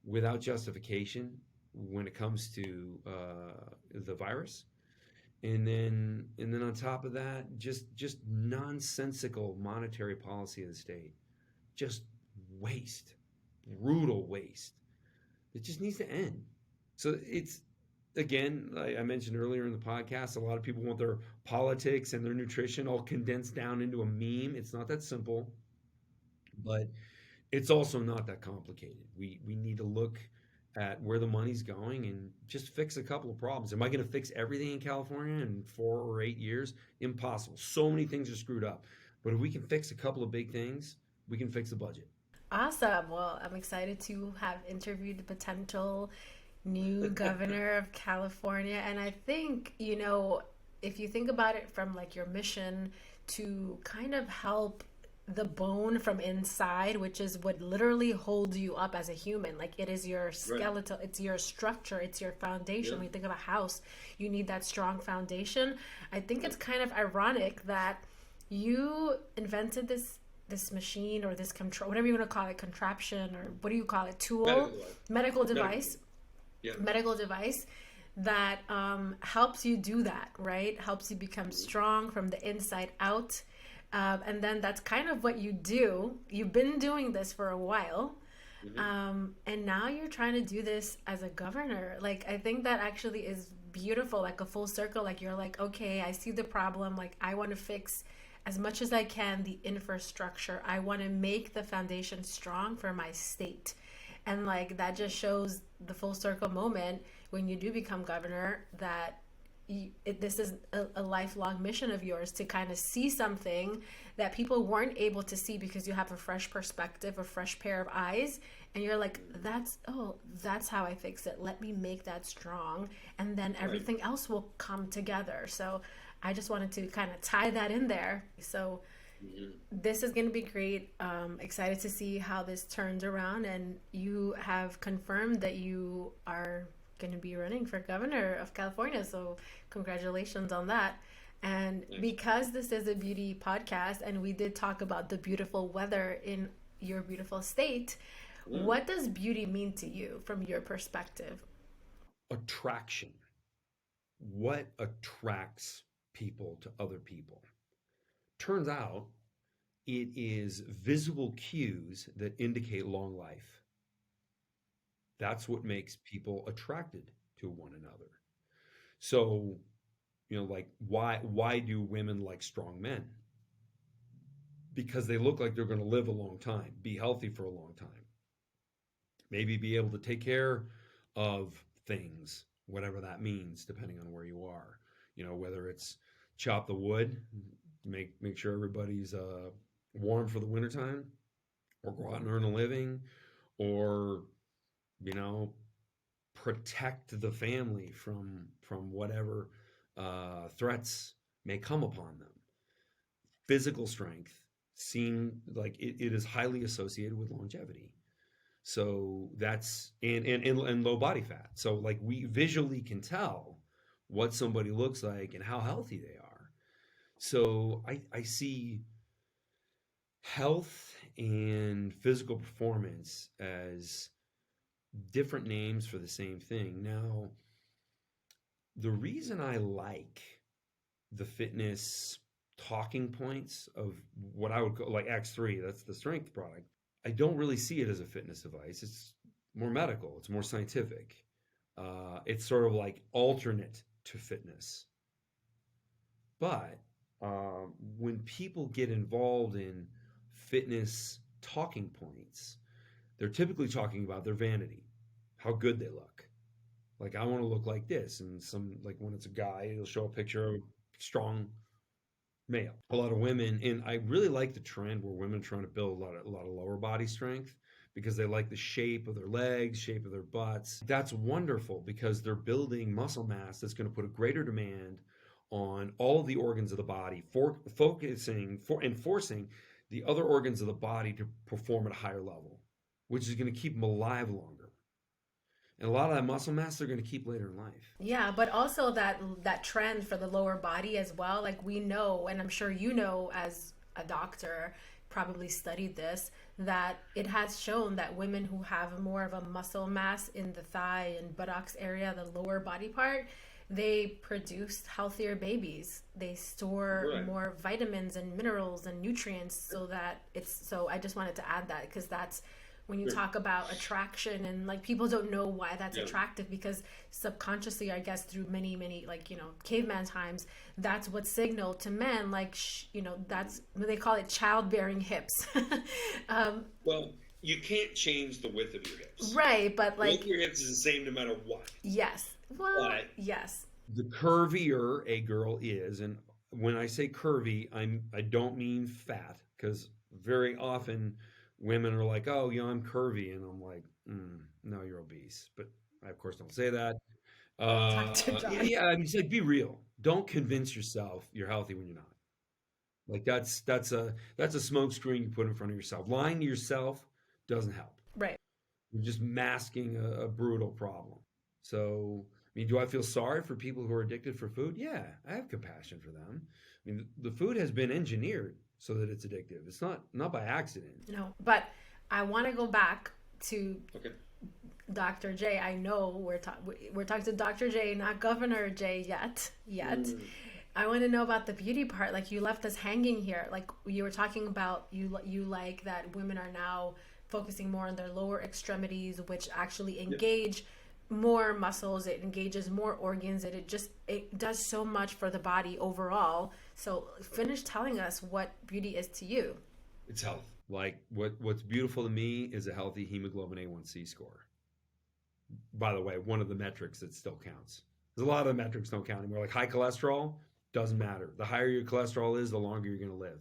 B: without justification when it comes to the virus. And then on top of that, just nonsensical monetary policy of the state, just waste, brutal waste. It just needs to end. So it's again, like I mentioned earlier in the podcast, a lot of people want their politics and their nutrition all condensed down into a meme. It's not that simple, but it's also not that complicated. We need to look at where the money's going and just fix a couple of problems. Am I going to fix everything in California in 4 or 8 years? Impossible. So many things are screwed up. But if we can fix a couple of big things, we can fix the budget.
A: Awesome. Well, I'm excited to have interviewed the potential new governor of California. And I think, if you think about it from like your mission to kind of help the bone from inside, which is what literally holds you up as a human. Like it is your
C: Right.
A: skeletal, it's your structure, it's your foundation.
C: Yeah.
A: When you think of a house, you need that strong foundation. I think it's kind of ironic that you invented this machine or this control, whatever you want to call it, contraption, or what do you call it, tool,
C: Medical device.
A: medical
C: Medical.
A: device,
C: Yeah.
A: medical device that helps you do that, right? Helps you become strong from the inside out. And then that's kind of what you do. You've been doing this for a while. And now you're trying to do this as a governor. Like, I think that actually is beautiful, like a full circle. Like, you're like, okay, I see the problem. Like, I want to fix as much as I can the infrastructure. I want to make the foundation strong for my state. And like, that just shows the full circle moment when you do become governor that this is a lifelong mission of yours to kind of see something that people weren't able to see because you have a fresh perspective, a fresh pair of eyes, and you're like, that's how I fix it. Let me make that strong, and then everything else will come together. So I just wanted to kind of tie that in there. So this is going to be great. Excited to see how this turns around, and you have confirmed that you are going to be running for governor of California. So congratulations on that. And because this is a beauty podcast and we did talk about the beautiful weather in your beautiful state, what does beauty mean to you from your perspective?
B: Attraction. What attracts people to other people? Turns out it is visible cues that indicate long life. That's what makes people attracted to one another. So, like why do women like strong men? Because they look like they're going to live a long time, be healthy for a long time. Maybe be able to take care of things, whatever that means, depending on where you are. Whether it's chop the wood, make sure everybody's warm for the wintertime, or go out and earn a living, or protect the family from whatever threats may come upon them. Physical strength seem like it is highly associated with longevity. So that's and low body fat. So like we visually can tell what somebody looks like and how healthy they are. So I see health and physical performance as different names for the same thing. Now, the reason I like the fitness talking points of what I would call like X3, that's the strength product, I don't really see it as a fitness device. It's more medical, it's more scientific. It's sort of like alternate to fitness. But when people get involved in fitness talking points, they're typically talking about their vanity, how good they look. Like, I want to look like this. And like when it's a guy, it'll show a picture of a strong male. A lot of women, and I really like the trend where women are trying to build a lot of lower body strength because they like the shape of their legs, shape of their butts. That's wonderful because they're building muscle mass that's going to put a greater demand on all of the organs of the body, forcing the other organs of the body to perform at a higher level, which is going to keep them alive longer. And a lot of that muscle mass they're going to keep later in life.
A: Yeah, but also that trend for the lower body as well. Like we know, and I'm sure you know as a doctor, probably studied this, that it has shown that women who have more of a muscle mass in the thigh and buttocks area, the lower body part, they produce healthier babies. They store
C: Right.
A: more vitamins and minerals and nutrients so that it's so I just wanted to add that because that's when you
C: Sure.
A: talk about attraction and like people don't know why that's
C: Yeah.
A: attractive because subconsciously I guess through many like caveman times that's what signaled to men like that's what they call it childbearing hips.
C: Well, you can't change the width of your hips.
A: Right, but
C: The width
A: like
C: of your hips is the same no matter what.
A: yes, well
C: But
A: yes,
B: The curvier a girl is, and when I say curvy, I don't mean fat, because very often women are like, "Oh, I'm curvy," and I'm like, "No, you're obese." But I, of course, don't say that.
A: Dr.
B: Yeah,
A: John.
B: yeah. I mean, it's like be real. Don't convince yourself you're healthy when you're not. Like that's a smoke screen you put in front of yourself. Lying to yourself doesn't help.
A: Right.
B: You're just masking a brutal problem. So, I mean, do I feel sorry for people who are addicted for food? Yeah, I have compassion for them. I mean, the food has been engineered so that it's addictive. It's not by accident.
A: No, but I want to go back to
C: Okay.
A: Dr. J. I know we're talking to Dr. J, not Governor J yet.
C: Mm.
A: I want to know about the beauty part. Like you left us hanging here. Like you were talking about you like that women are now focusing more on their lower extremities, which actually engage more muscles. It engages more organs. It does so much for the body overall. So finish telling us what beauty is to you.
C: It's health.
B: Like what's beautiful to me is a healthy hemoglobin A1C score. By the way, one of the metrics that still counts. There's a lot of the metrics don't count anymore. Like high cholesterol doesn't matter. The higher your cholesterol is, the longer you're going to live.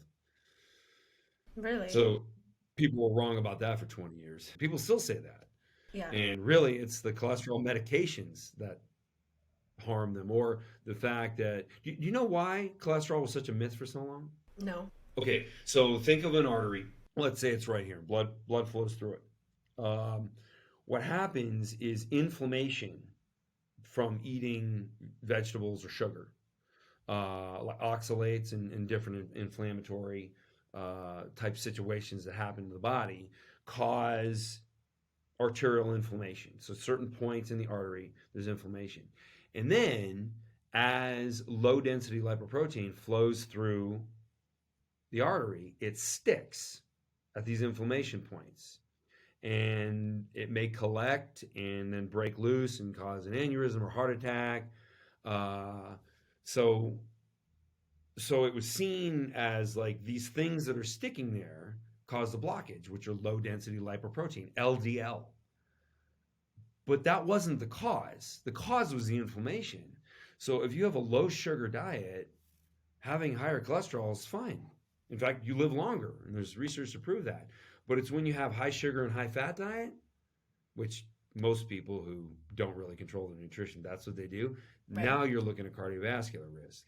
A: Really?
B: So people were wrong about that for 20 years. People still say that.
A: Yeah.
B: And really, it's the cholesterol medications that harm them, or the fact that you know why cholesterol was such a myth for so long?
A: No.
B: Okay, so think of an artery. Let's say it's right here. Blood flows through it. What happens is inflammation from eating vegetables or sugar, like oxalates and different inflammatory type situations that happen to the body, cause arterial inflammation. So certain points in the artery, there's inflammation. And then as low density lipoprotein flows through the artery, it sticks at these inflammation points. And it may collect and then break loose and cause an aneurysm or heart attack. So it was seen as like these things that are sticking there cause the blockage, which are low density lipoprotein, LDL. But that wasn't the cause. The cause was the inflammation. So if you have a low sugar diet, having higher cholesterol is fine. In fact, you live longer, and there's research to prove that. But it's when you have high sugar and high fat diet, which most people who don't really control their nutrition, that's what they do.
A: Right.
B: Now you're looking at cardiovascular risk.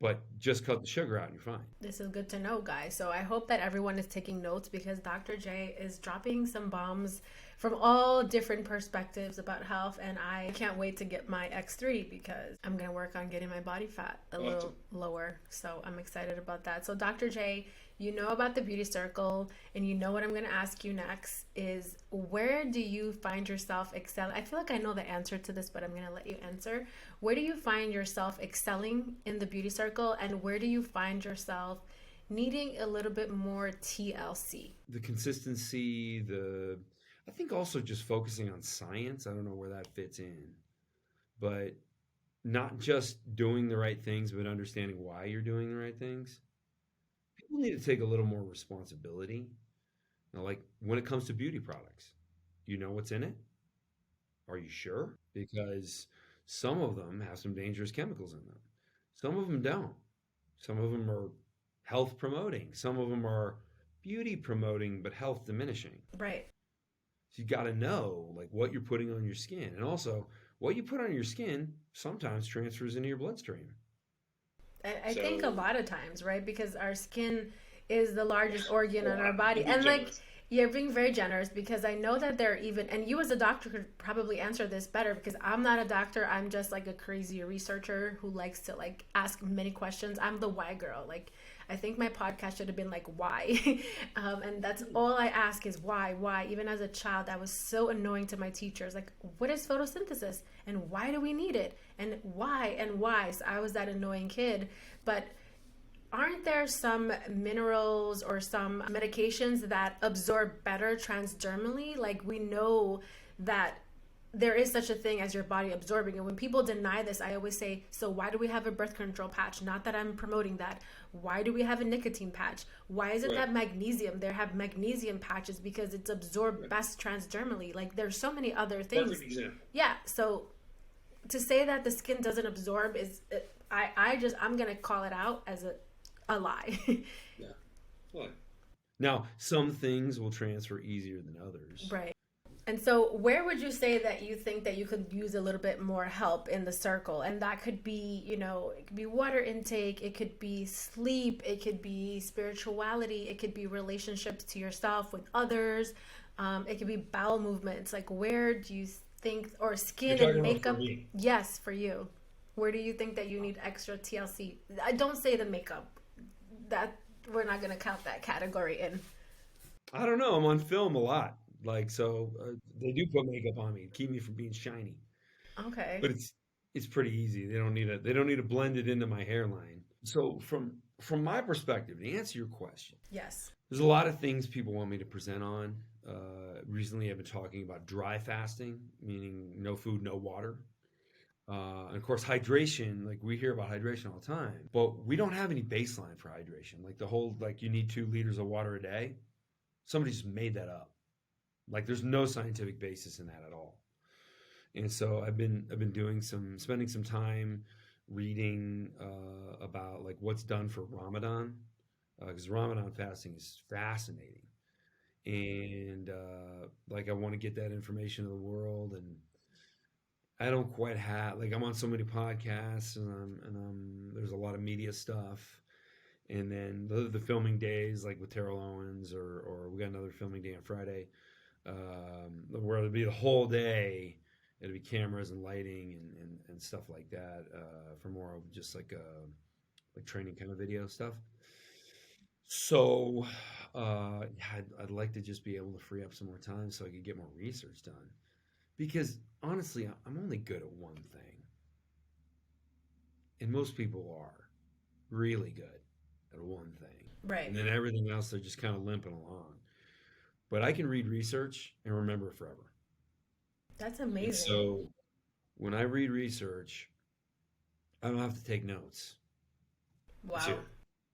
B: But just cut the sugar out and you're fine.
A: This is good to know, guys. So I hope that everyone is taking notes because Dr. J is dropping some bombs from all different perspectives about health. And I can't wait to get my X3 because I'm going to work on getting my body fat a little lower. So I'm excited about that. So Dr. J, you know about the beauty circle and you know what I'm going to ask you next is where do you find yourself excelling? I feel like I know the answer to this, but I'm going to let you answer. Where do you find yourself excelling in the beauty circle and where do you find yourself needing a little bit more TLC?
B: The consistency, I think also just focusing on science. I don't know where that fits in, but not just doing the right things, but understanding why you're doing the right things. People need to take a little more responsibility. Now, like when it comes to beauty products, you know what's in it? Are you sure? Because some of them have some dangerous chemicals in them. Some of them don't. Some of them are health promoting. Some of them are beauty promoting, but health diminishing.
A: Right.
B: So you got to know like what you're putting on your skin, and also what you put on your skin sometimes transfers into your bloodstream.
A: I think a
C: So
A: lot of times, right? Because our skin is the largest organ
C: a
A: in our
C: lot.
A: body.
C: You're being
A: And like,
C: generous.
A: you're being very generous because I know that there are even, and you as a doctor could probably answer this better because I'm not a doctor. I'm just like a crazy researcher who likes to like ask many questions. I'm the why girl. Like, I think my podcast should have been like, why? And that's all I ask is why, why? Even as a child, that was so annoying to my teachers. Like, what is photosynthesis? And why do we need it? And why? And why? So I was that annoying kid. But aren't there some minerals or some medications that absorb better transdermally? Like we know that there is such a thing as your body absorbing. And when people deny this, I always say, so why do we have a birth control patch? Not that I'm promoting that. Why do we have a nicotine patch? Why is it
C: Right.
A: that magnesium? There have magnesium patches because it's absorbed
C: Right.
A: best transdermally. Like there's so many other things.
C: Perfect example.
A: Yeah. So to say that the skin doesn't absorb is, I'm gonna call it out as a lie.
C: Yeah. What?
B: Now, some things will transfer easier than others.
A: Right. And so, where would you say that you think that you could use a little bit more help in the circle? And that could be, it could be water intake, it could be sleep, it could be spirituality, it could be relationships to yourself with others, it could be bowel movements. Like, where do you think, or
C: You're
A: skin
C: talking
A: and
C: about for
A: makeup?
C: me.
A: Yes, for you. Where do you think that you need extra TLC? I don't say the makeup. That we're not going to count that category in.
B: I don't know. I'm on film a lot. Like, so they do put makeup on me to keep me from being shiny.
A: Okay.
B: But it's pretty easy. They don't need to blend it into my hairline. So from my perspective, to answer your question,
A: Yes.
B: there's a lot of things people want me to present on. Recently, I've been talking about dry fasting, meaning no food, no water. And of course, hydration, like we hear about hydration all the time, but we don't have any baseline for hydration. Like the whole, like you need 2 liters of water a day. Somebody just made that up. Like there's no scientific basis in that at all. And so I've been spending some time reading about like what's done for Ramadan, because Ramadan fasting is fascinating, and like I want to get that information to the world, and I don't quite have like I'm on so many podcasts, and there's a lot of media stuff, and then the filming days like with Terrell Owens, or we got another filming day on Friday, where it'll be the whole day. It'll be cameras and lighting and stuff like that, for more of just like training kind of video stuff. So yeah, I'd like to just be able to free up some more time so I could get more research done. Because honestly, I'm only good at one thing, and most people are really good at one thing,
A: Right.
B: and then everything else they're just kind of limping along. But I can read research and remember it forever.
A: That's
B: And
A: amazing.
B: so when I read research, I don't have to take notes. It's
A: Wow.
B: here.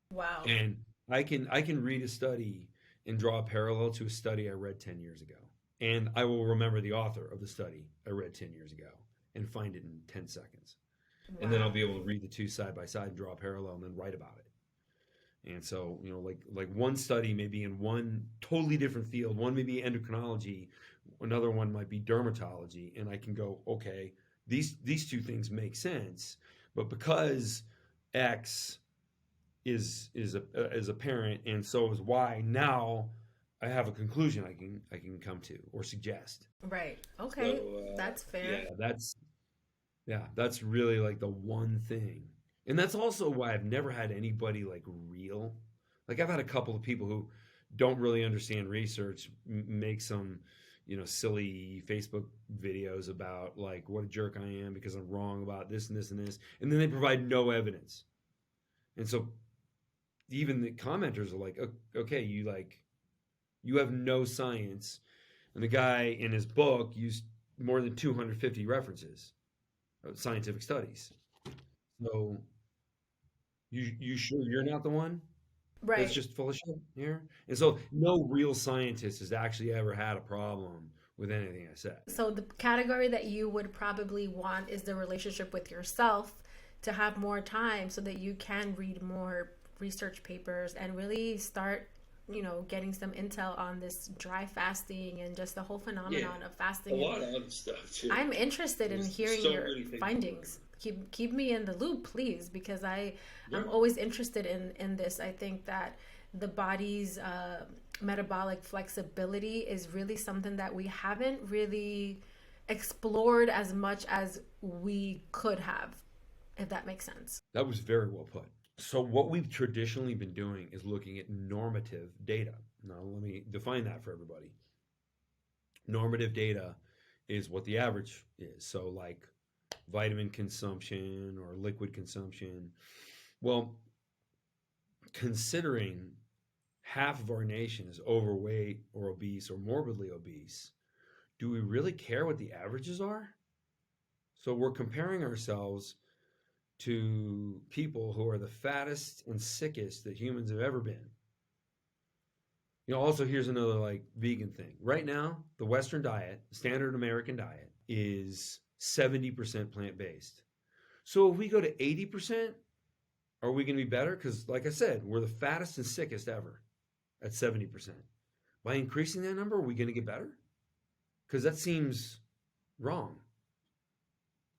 A: Wow.
B: And I can read a study and draw a parallel to a study I read 10 years ago. And I will remember the author of the study I read 10 years ago and find it in 10 seconds. And then I'll
A: Wow.
B: be able to read the two side by side and draw a parallel and then write about it. And so, like one study may be in one totally different field. One may be endocrinology, another one might be dermatology, and I can go, okay, these two things make sense, but because X is apparent and so is Y, now I have a conclusion I can come to or suggest.
A: Right. Okay.
C: So
A: That's fair.
C: yeah.
B: That's really like the one thing. And that's also why I've never had anybody like real. Like I've had a couple of people who don't really understand research make some, silly Facebook videos about like what a jerk I am because I'm wrong about this and this and this. And then they provide no evidence. And so even the commenters are like, okay, you have no science. And the guy in his book used more than 250 references of scientific studies. So you sure you're not the one that's
A: Right.
B: just full of shit here? And so no real scientist has actually ever had a problem with anything I said.
A: So the category that you would probably want is the relationship with yourself to have more time so that you can read more research papers and really start getting some intel on this dry fasting and just the whole
C: Yeah,
A: phenomenon of
C: a
A: fasting. And
C: lot of other stuff too.
A: I'm interested in
C: There's
A: hearing
C: so
A: your
C: many things to learn.
A: findings. Keep me in the loop, please, because
C: Yeah,
A: I'm always interested in this. I think that the body's metabolic flexibility is really something that we haven't really explored as much as we could have, if that makes sense.
B: That was very well put. So, what we've traditionally been doing is looking at normative data. Now, let me define that for everybody. Normative data is what the average is. So, like vitamin consumption or liquid consumption. Well, considering half of our nation is overweight or obese or morbidly obese, do we really care what the averages are? So, we're comparing ourselves to people who are the fattest and sickest that humans have ever been. Also here's another like vegan thing. Right now, the Western diet, standard American diet, is 70% plant-based. So if we go to 80%, are we going to be better? Because like I said, we're the fattest and sickest ever at 70%. By increasing that number, are we going to get better? Because that seems wrong.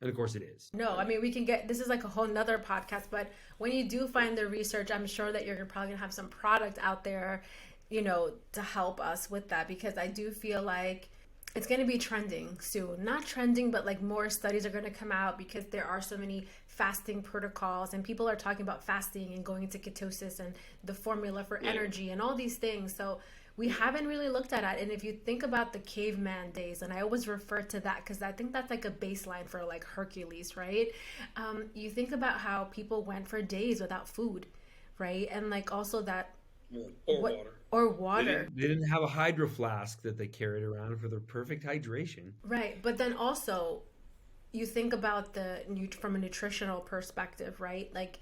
B: And of course it is.
A: No, I mean, we can get this is like a whole nother podcast, but when you do find the research, I'm sure that you're probably gonna have some product out there, to help us with that, because I do feel like it's going to be trending soon. Not trending, but like more studies are going to come out because there are so many fasting protocols and people are talking about fasting and going into ketosis and the formula for energy and all these things. So we haven't really looked at it. And if you think about the caveman days, and I always refer to that because I think that's like a baseline for like Hercules, right? You think about how people went for days without food, right? And like also that
C: or water.
A: Or water.
B: They didn't have a hydro flask that they carried around for their perfect hydration.
A: Right. But then also you think about from a nutritional perspective, right? Like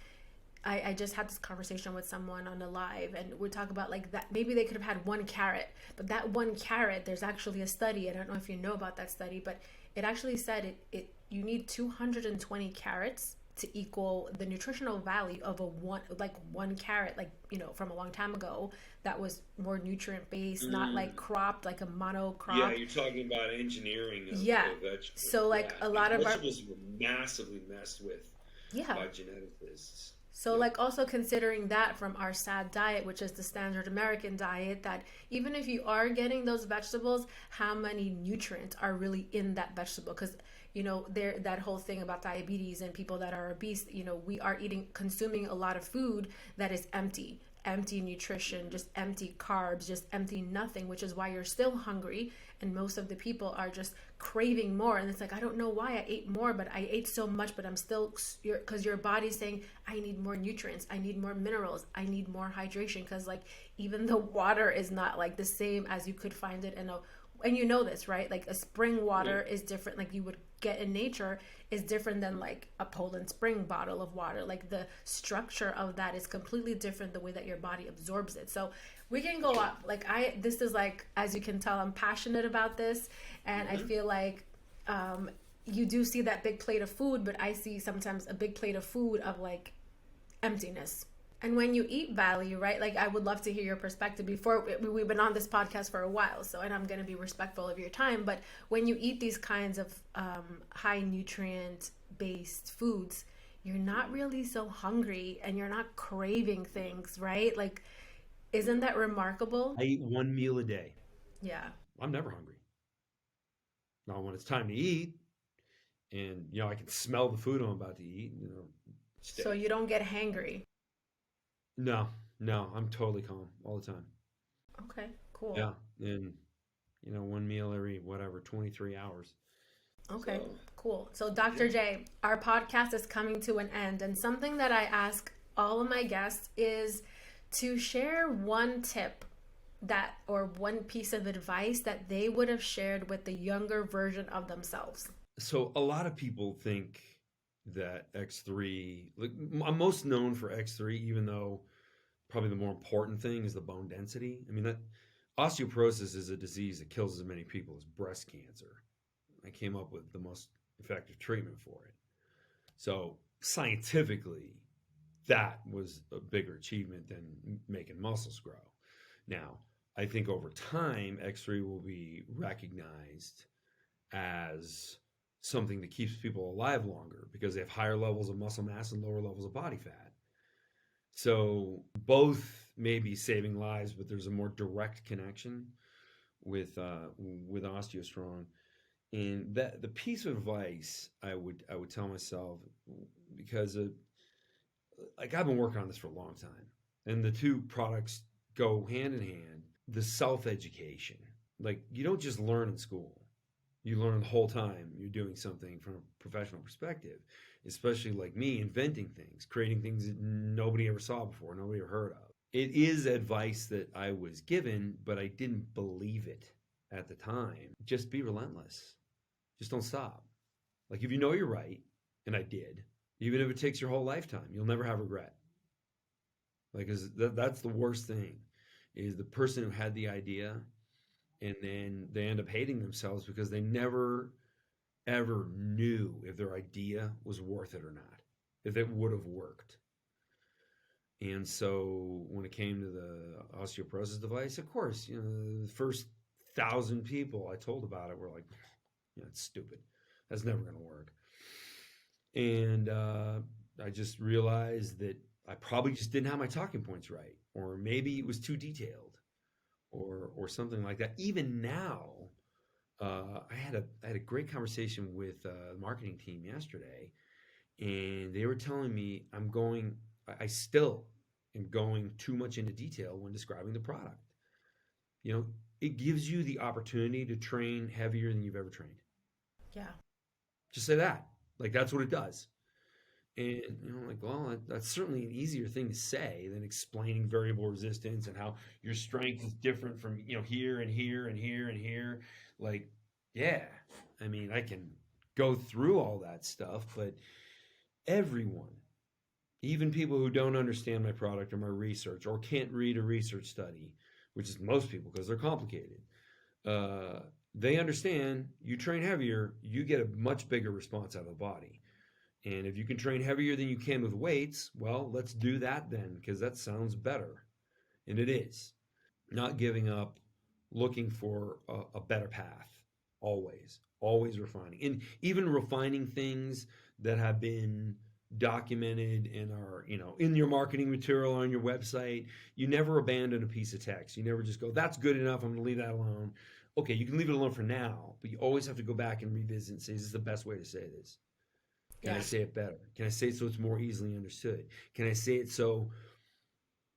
A: I just had this conversation with someone on the live and we talk about like that maybe they could have had 1 carrot, but that 1 carrot, there's actually a study. I don't know if you know about that study, but it actually said it you need 220 carrots to equal the nutritional value of one carrot, like from a long time ago, that was more nutrient based, not like cropped like a monocrop.
C: Yeah, you're talking about engineering of vegetables.
A: So like a lot of
C: vegetables were massively messed with by geneticists.
A: So like also considering that from our SAD diet, which is the standard American diet, that even if you are getting those vegetables, how many nutrients are really in that vegetable? Because there that whole thing about diabetes and people that are obese, we are consuming a lot of food that is empty nutrition, just empty carbs, just empty nothing, which is why you're still hungry. And most of the people are just craving more. And it's like, I don't know why I ate more, but I ate so much, but I'm still, because your body's saying, I need more nutrients, I need more minerals, I need more hydration. Because like even the water is not like the same as you could find it in and this, right? Like a spring water is different, like you would get in nature, is different than like a Poland Spring bottle of water. Like the structure of that is completely different, the way that your body absorbs it. So we can go up. Like this is like, as you can tell, I'm passionate about this, and I feel like you do see that big plate of food, but I see sometimes a big plate of food of like emptiness. And when you eat value, right? Like I would love to hear your perspective. Before we've been on this podcast for a while, and I'm going to be respectful of your time. But when you eat these kinds of high nutrient based foods, you're not really so hungry and you're not craving things, right? Like, isn't that remarkable?
B: I eat 1 meal a day.
A: Yeah.
B: I'm never hungry. Now, when it's time to eat, and I can smell the food I'm about to eat,
A: So you don't get hangry.
B: No, I'm totally calm all the time.
A: Okay, cool.
B: Yeah, and 1 meal every 23 hours.
A: Okay, cool. So Dr. J, our podcast is coming to an end, and something that I ask all of my guests is to share one tip or one piece of advice that they would have shared with the younger version of themselves.
B: So a lot of people think that X3, like I'm most known for X3, even though probably the more important thing is the bone density. I mean, that osteoporosis is a disease that kills as many people as breast cancer. I came up with the most effective treatment for it. So scientifically, that was a bigger achievement than making muscles grow. Now, I think over time, X3 will be recognized as something that keeps people alive longer because they have higher levels of muscle mass and lower levels of body fat. So both may be saving lives, but there's a more direct connection with OsteoStrong. And that the piece of advice I would tell myself, because like I've been working on this for a long time, and the two products go hand in hand. The self-education, like you don't just learn in school. You learn the whole time you're doing something from a professional perspective, especially like me, inventing things, creating things that nobody ever saw before, nobody ever heard of. It is advice that I was given, but I didn't believe it at the time. Just be relentless. Just don't stop. Like if you know you're right, and I did, even if it takes your whole lifetime, you'll never have regret. Like, 'cause that's the worst thing, is the person who had the idea and then they end up hating themselves because they never ever knew if their idea was worth it or not, if it would have worked. And so when it came to the osteoporosis device, of course, the first 1,000 people I told about it were like, it's stupid. That's never going to work. And I just realized that I probably just didn't have my talking points right, or maybe it was too detailed, or something like that. Even now, I had a great conversation with the marketing team yesterday, and they were telling me I still am going too much into detail when describing the product. It gives you the opportunity to train heavier than you've ever trained.
A: Yeah.
B: Just say that. Like that's what it does. And like, well, that's certainly an easier thing to say than explaining variable resistance and how your strength is different from here and here and here and here. Like, yeah, I mean, I can go through all that stuff, but everyone, even people who don't understand my product or my research or can't read a research study, which is most people because they're complicated, they understand you train heavier, you get a much bigger response out of the body. And if you can train heavier than you can with weights, well, let's do that then, because that sounds better. And it is. Not giving up, looking for a better path, always refining. And even refining things that have been documented and are, in your marketing material on your website. You never abandon a piece of text. You never just go, that's good enough, I'm going to leave that alone. Okay, you can leave it alone for now, but you always have to go back and revisit and say, is this the best way to say this? Can I say it better? Can I say it so it's more easily understood? Can I say it so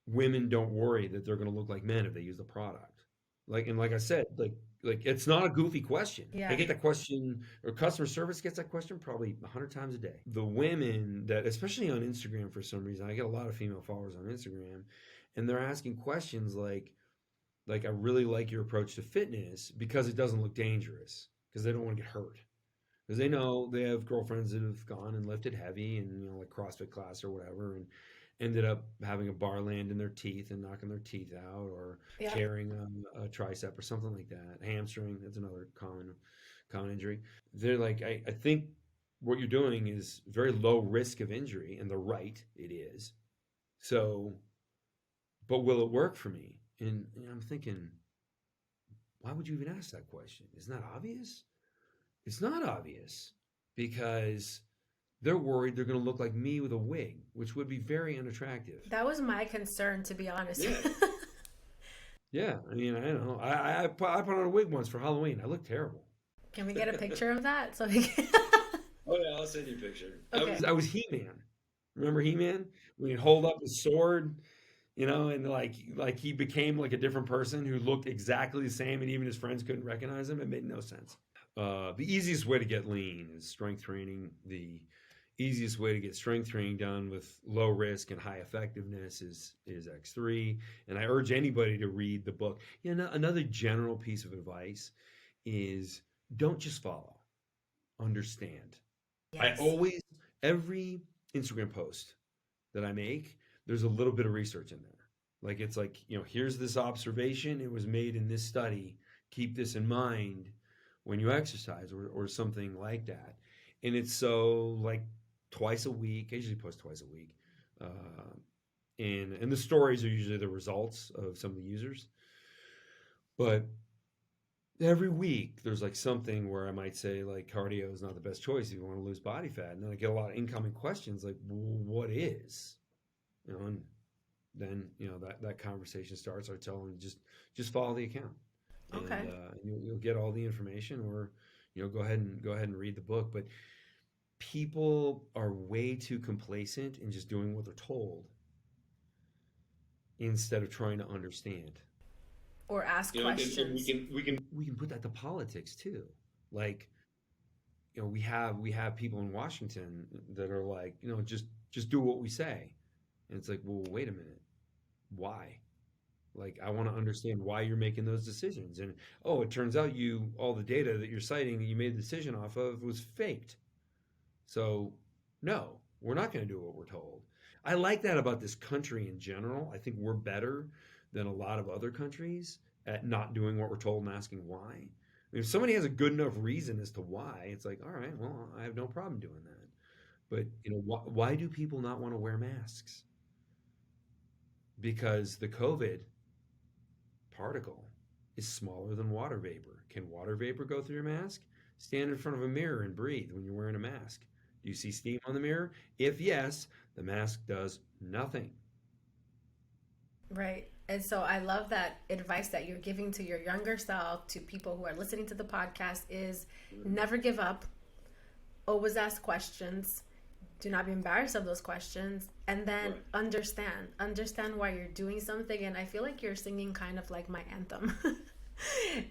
B: women don't worry that they're going to look like men if they use the product? Like I said, like it's not a goofy question.
A: Yeah.
B: I get that question, or customer service gets that question probably 100 times a day. The women that, especially on Instagram for some reason, I get a lot of female followers on Instagram, and they're asking questions like I really like your approach to fitness because it doesn't look dangerous, because they don't want to get hurt. Because they know they have girlfriends that have gone and lifted heavy and, like CrossFit class or whatever, and ended up having a bar land in their teeth and knocking their teeth out, or tearing a tricep or something like that. Hamstring, that's another common injury. They're like, I think what you're doing is very low risk of injury, and they're right, it is. So, but will it work for me? And I'm thinking, why would you even ask that question? Isn't that obvious? It's not obvious, because they're worried they're going to look like me with a wig, which would be very unattractive.
A: That was my concern, to be honest.
B: Yeah. Yeah, I mean, I don't know. I put on a wig once for Halloween. I looked terrible.
A: Can we get a picture of that so we can...
C: Oh yeah, I'll send you a picture.
A: Okay.
B: I was He-Man. Remember He-Man? When he'd hold up his sword, and like he became like a different person who looked exactly the same, and even his friends couldn't recognize him. It made no sense. The easiest way to get lean is strength training. The easiest way to get strength training done with low risk and high effectiveness is X3. And I urge anybody to read the book. Another general piece of advice is don't just follow, understand.
A: Yes.
B: Every Instagram post that I make, there's a little bit of research in there. Like, it's like, here's this observation. It was made in this study. Keep this in mind when you exercise, or something like that. And it's so, like, twice a week. I usually post twice a week. And the stories are usually the results of some of the users. But every week there's like something where I might say like cardio is not the best choice if you want to lose body fat. And then I get a lot of incoming questions like, well, what is? And then, that conversation starts. I tell them just follow the account.
A: Okay.
B: And you'll get all the information, or go ahead and read the book. But people are way too complacent in just doing what they're told instead of trying to understand
A: or ask questions.
B: And we can put that to politics too. Like, we have people in Washington that are like, just do what we say. And it's like, well, wait a minute. Why? Like, I want to understand why you're making those decisions. And, it turns out all the data that you're citing that you made the decision off of was faked. So, no, we're not going to do what we're told. I like that about this country in general. I think we're better than a lot of other countries at not doing what we're told and asking why. I mean, if somebody has a good enough reason as to why, it's like, all right, well, I have no problem doing that. But, why do people not want to wear masks? Because the COVID particle is smaller than water vapor. Can water vapor go through your mask? Stand in front of a mirror and breathe when you're wearing a mask. Do you see steam on the mirror? If yes, the mask does nothing.
A: Right. And so I love that advice that you're giving to your younger self, to people who are listening to the podcast, is never give up, always ask questions, do not be embarrassed of those questions, and then understand why you're doing something. And I feel like you're singing kind of like my anthem.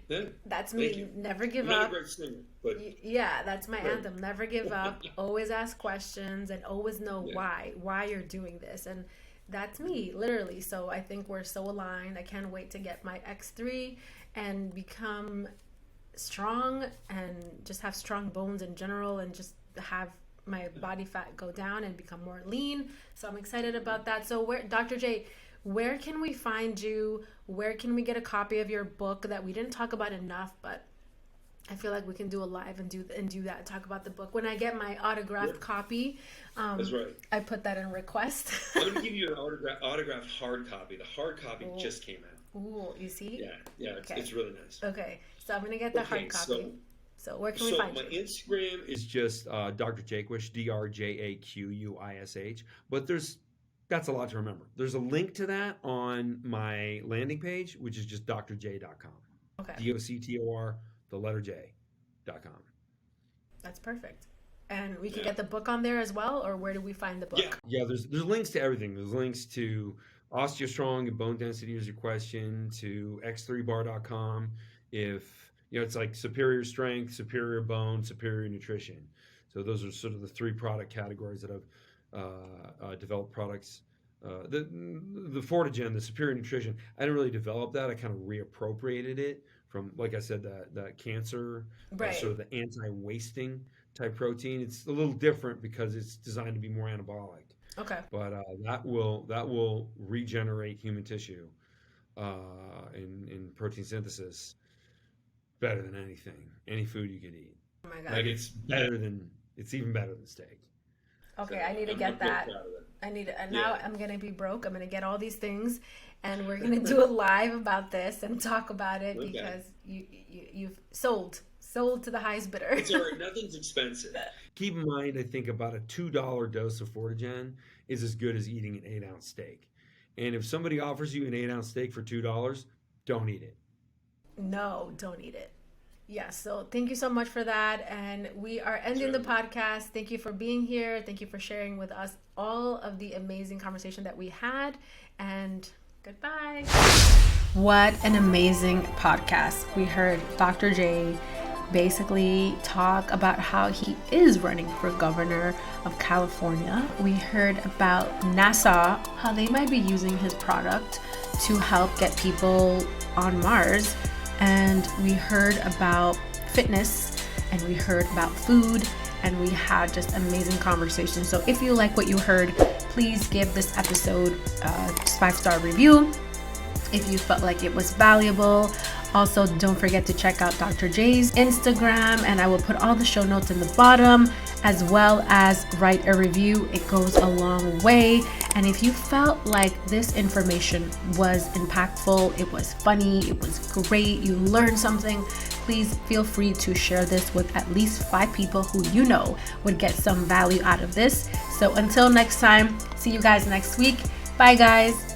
C: Yeah,
A: that's me. Never give
C: I'm not
A: up.
C: a great singer, but
A: yeah, that's my anthem. Never give up. Always ask questions and always know why you're doing this. And that's me, literally. So I think we're so aligned. I can't wait to get my X3 and become strong and just have strong bones in general, and just have my body fat go down and become more lean. So I'm excited about that. So Dr. J, where can we find you? Where can we get a copy of your book that we didn't talk about enough, but I feel like we can do a live and do that, talk about the book. When I get my autographed copy,
C: that's right.
A: I put that in request.
C: I'm going to give you an autographed hard copy. The hard copy just came out.
A: Ooh, you see?
C: Yeah, it's really nice.
A: Okay, so I'm going to get the hard copy. So where can we find you?
C: So my Instagram
B: is just Dr. Jaquish, DrJaquish. But that's a lot to remember. There's a link to that on my landing page, which is just drj.com.
A: Okay.
B: DOCTOR, the letter J.com.
A: That's perfect. And we can get the book on there as well, or where do we find the book?
B: Yeah, there's links to everything. There's links to OsteoStrong and bone density is your question, to x3bar.com. If it's like superior strength, superior bone, superior nutrition. So those are sort of the three product categories that I've developed products. The Fortigen, the superior nutrition, I didn't really develop that. I kind of reappropriated it from, like I said, that cancer, sort of the anti-wasting type protein. It's a little different because it's designed to be more anabolic.
A: Okay.
B: But that will regenerate human tissue in protein synthesis better than any food you could eat.
A: Oh my God.
B: Like it's even better than steak.
A: Okay, so I need to get that. I need to, and now I'm going to be broke. I'm going to get all these things, and we're going to do a live about this and talk about it because you've sold to the highest bidder.
C: It's all right. Nothing's expensive.
B: Keep in mind, I think about a $2 dose of Fortigen is as good as eating an 8-ounce steak. And if somebody offers you an 8-ounce steak for $2, don't eat it.
A: No, don't eat it. Yeah, so thank you so much for that. And we are ending the podcast. Thank you for being here. Thank you for sharing with us all of the amazing conversation that we had. And goodbye. What an amazing podcast. We heard Dr. J basically talk about how he is running for governor of California. We heard about NASA, how they might be using his product to help get people on Mars. And we heard about fitness, and we heard about food, and we had just amazing conversations. So if you like what you heard, please give this episode a 5-star review. If you felt like it was valuable, Also, don't forget to check out Dr. J's Instagram, and I will put all the show notes in the bottom, as well as write a review. It goes a long way. And if you felt like this information was impactful, it was funny, it was great, you learned something, please feel free to share this with at least 5 people who you know would get some value out of this. So until next time, see you guys next week. Bye guys.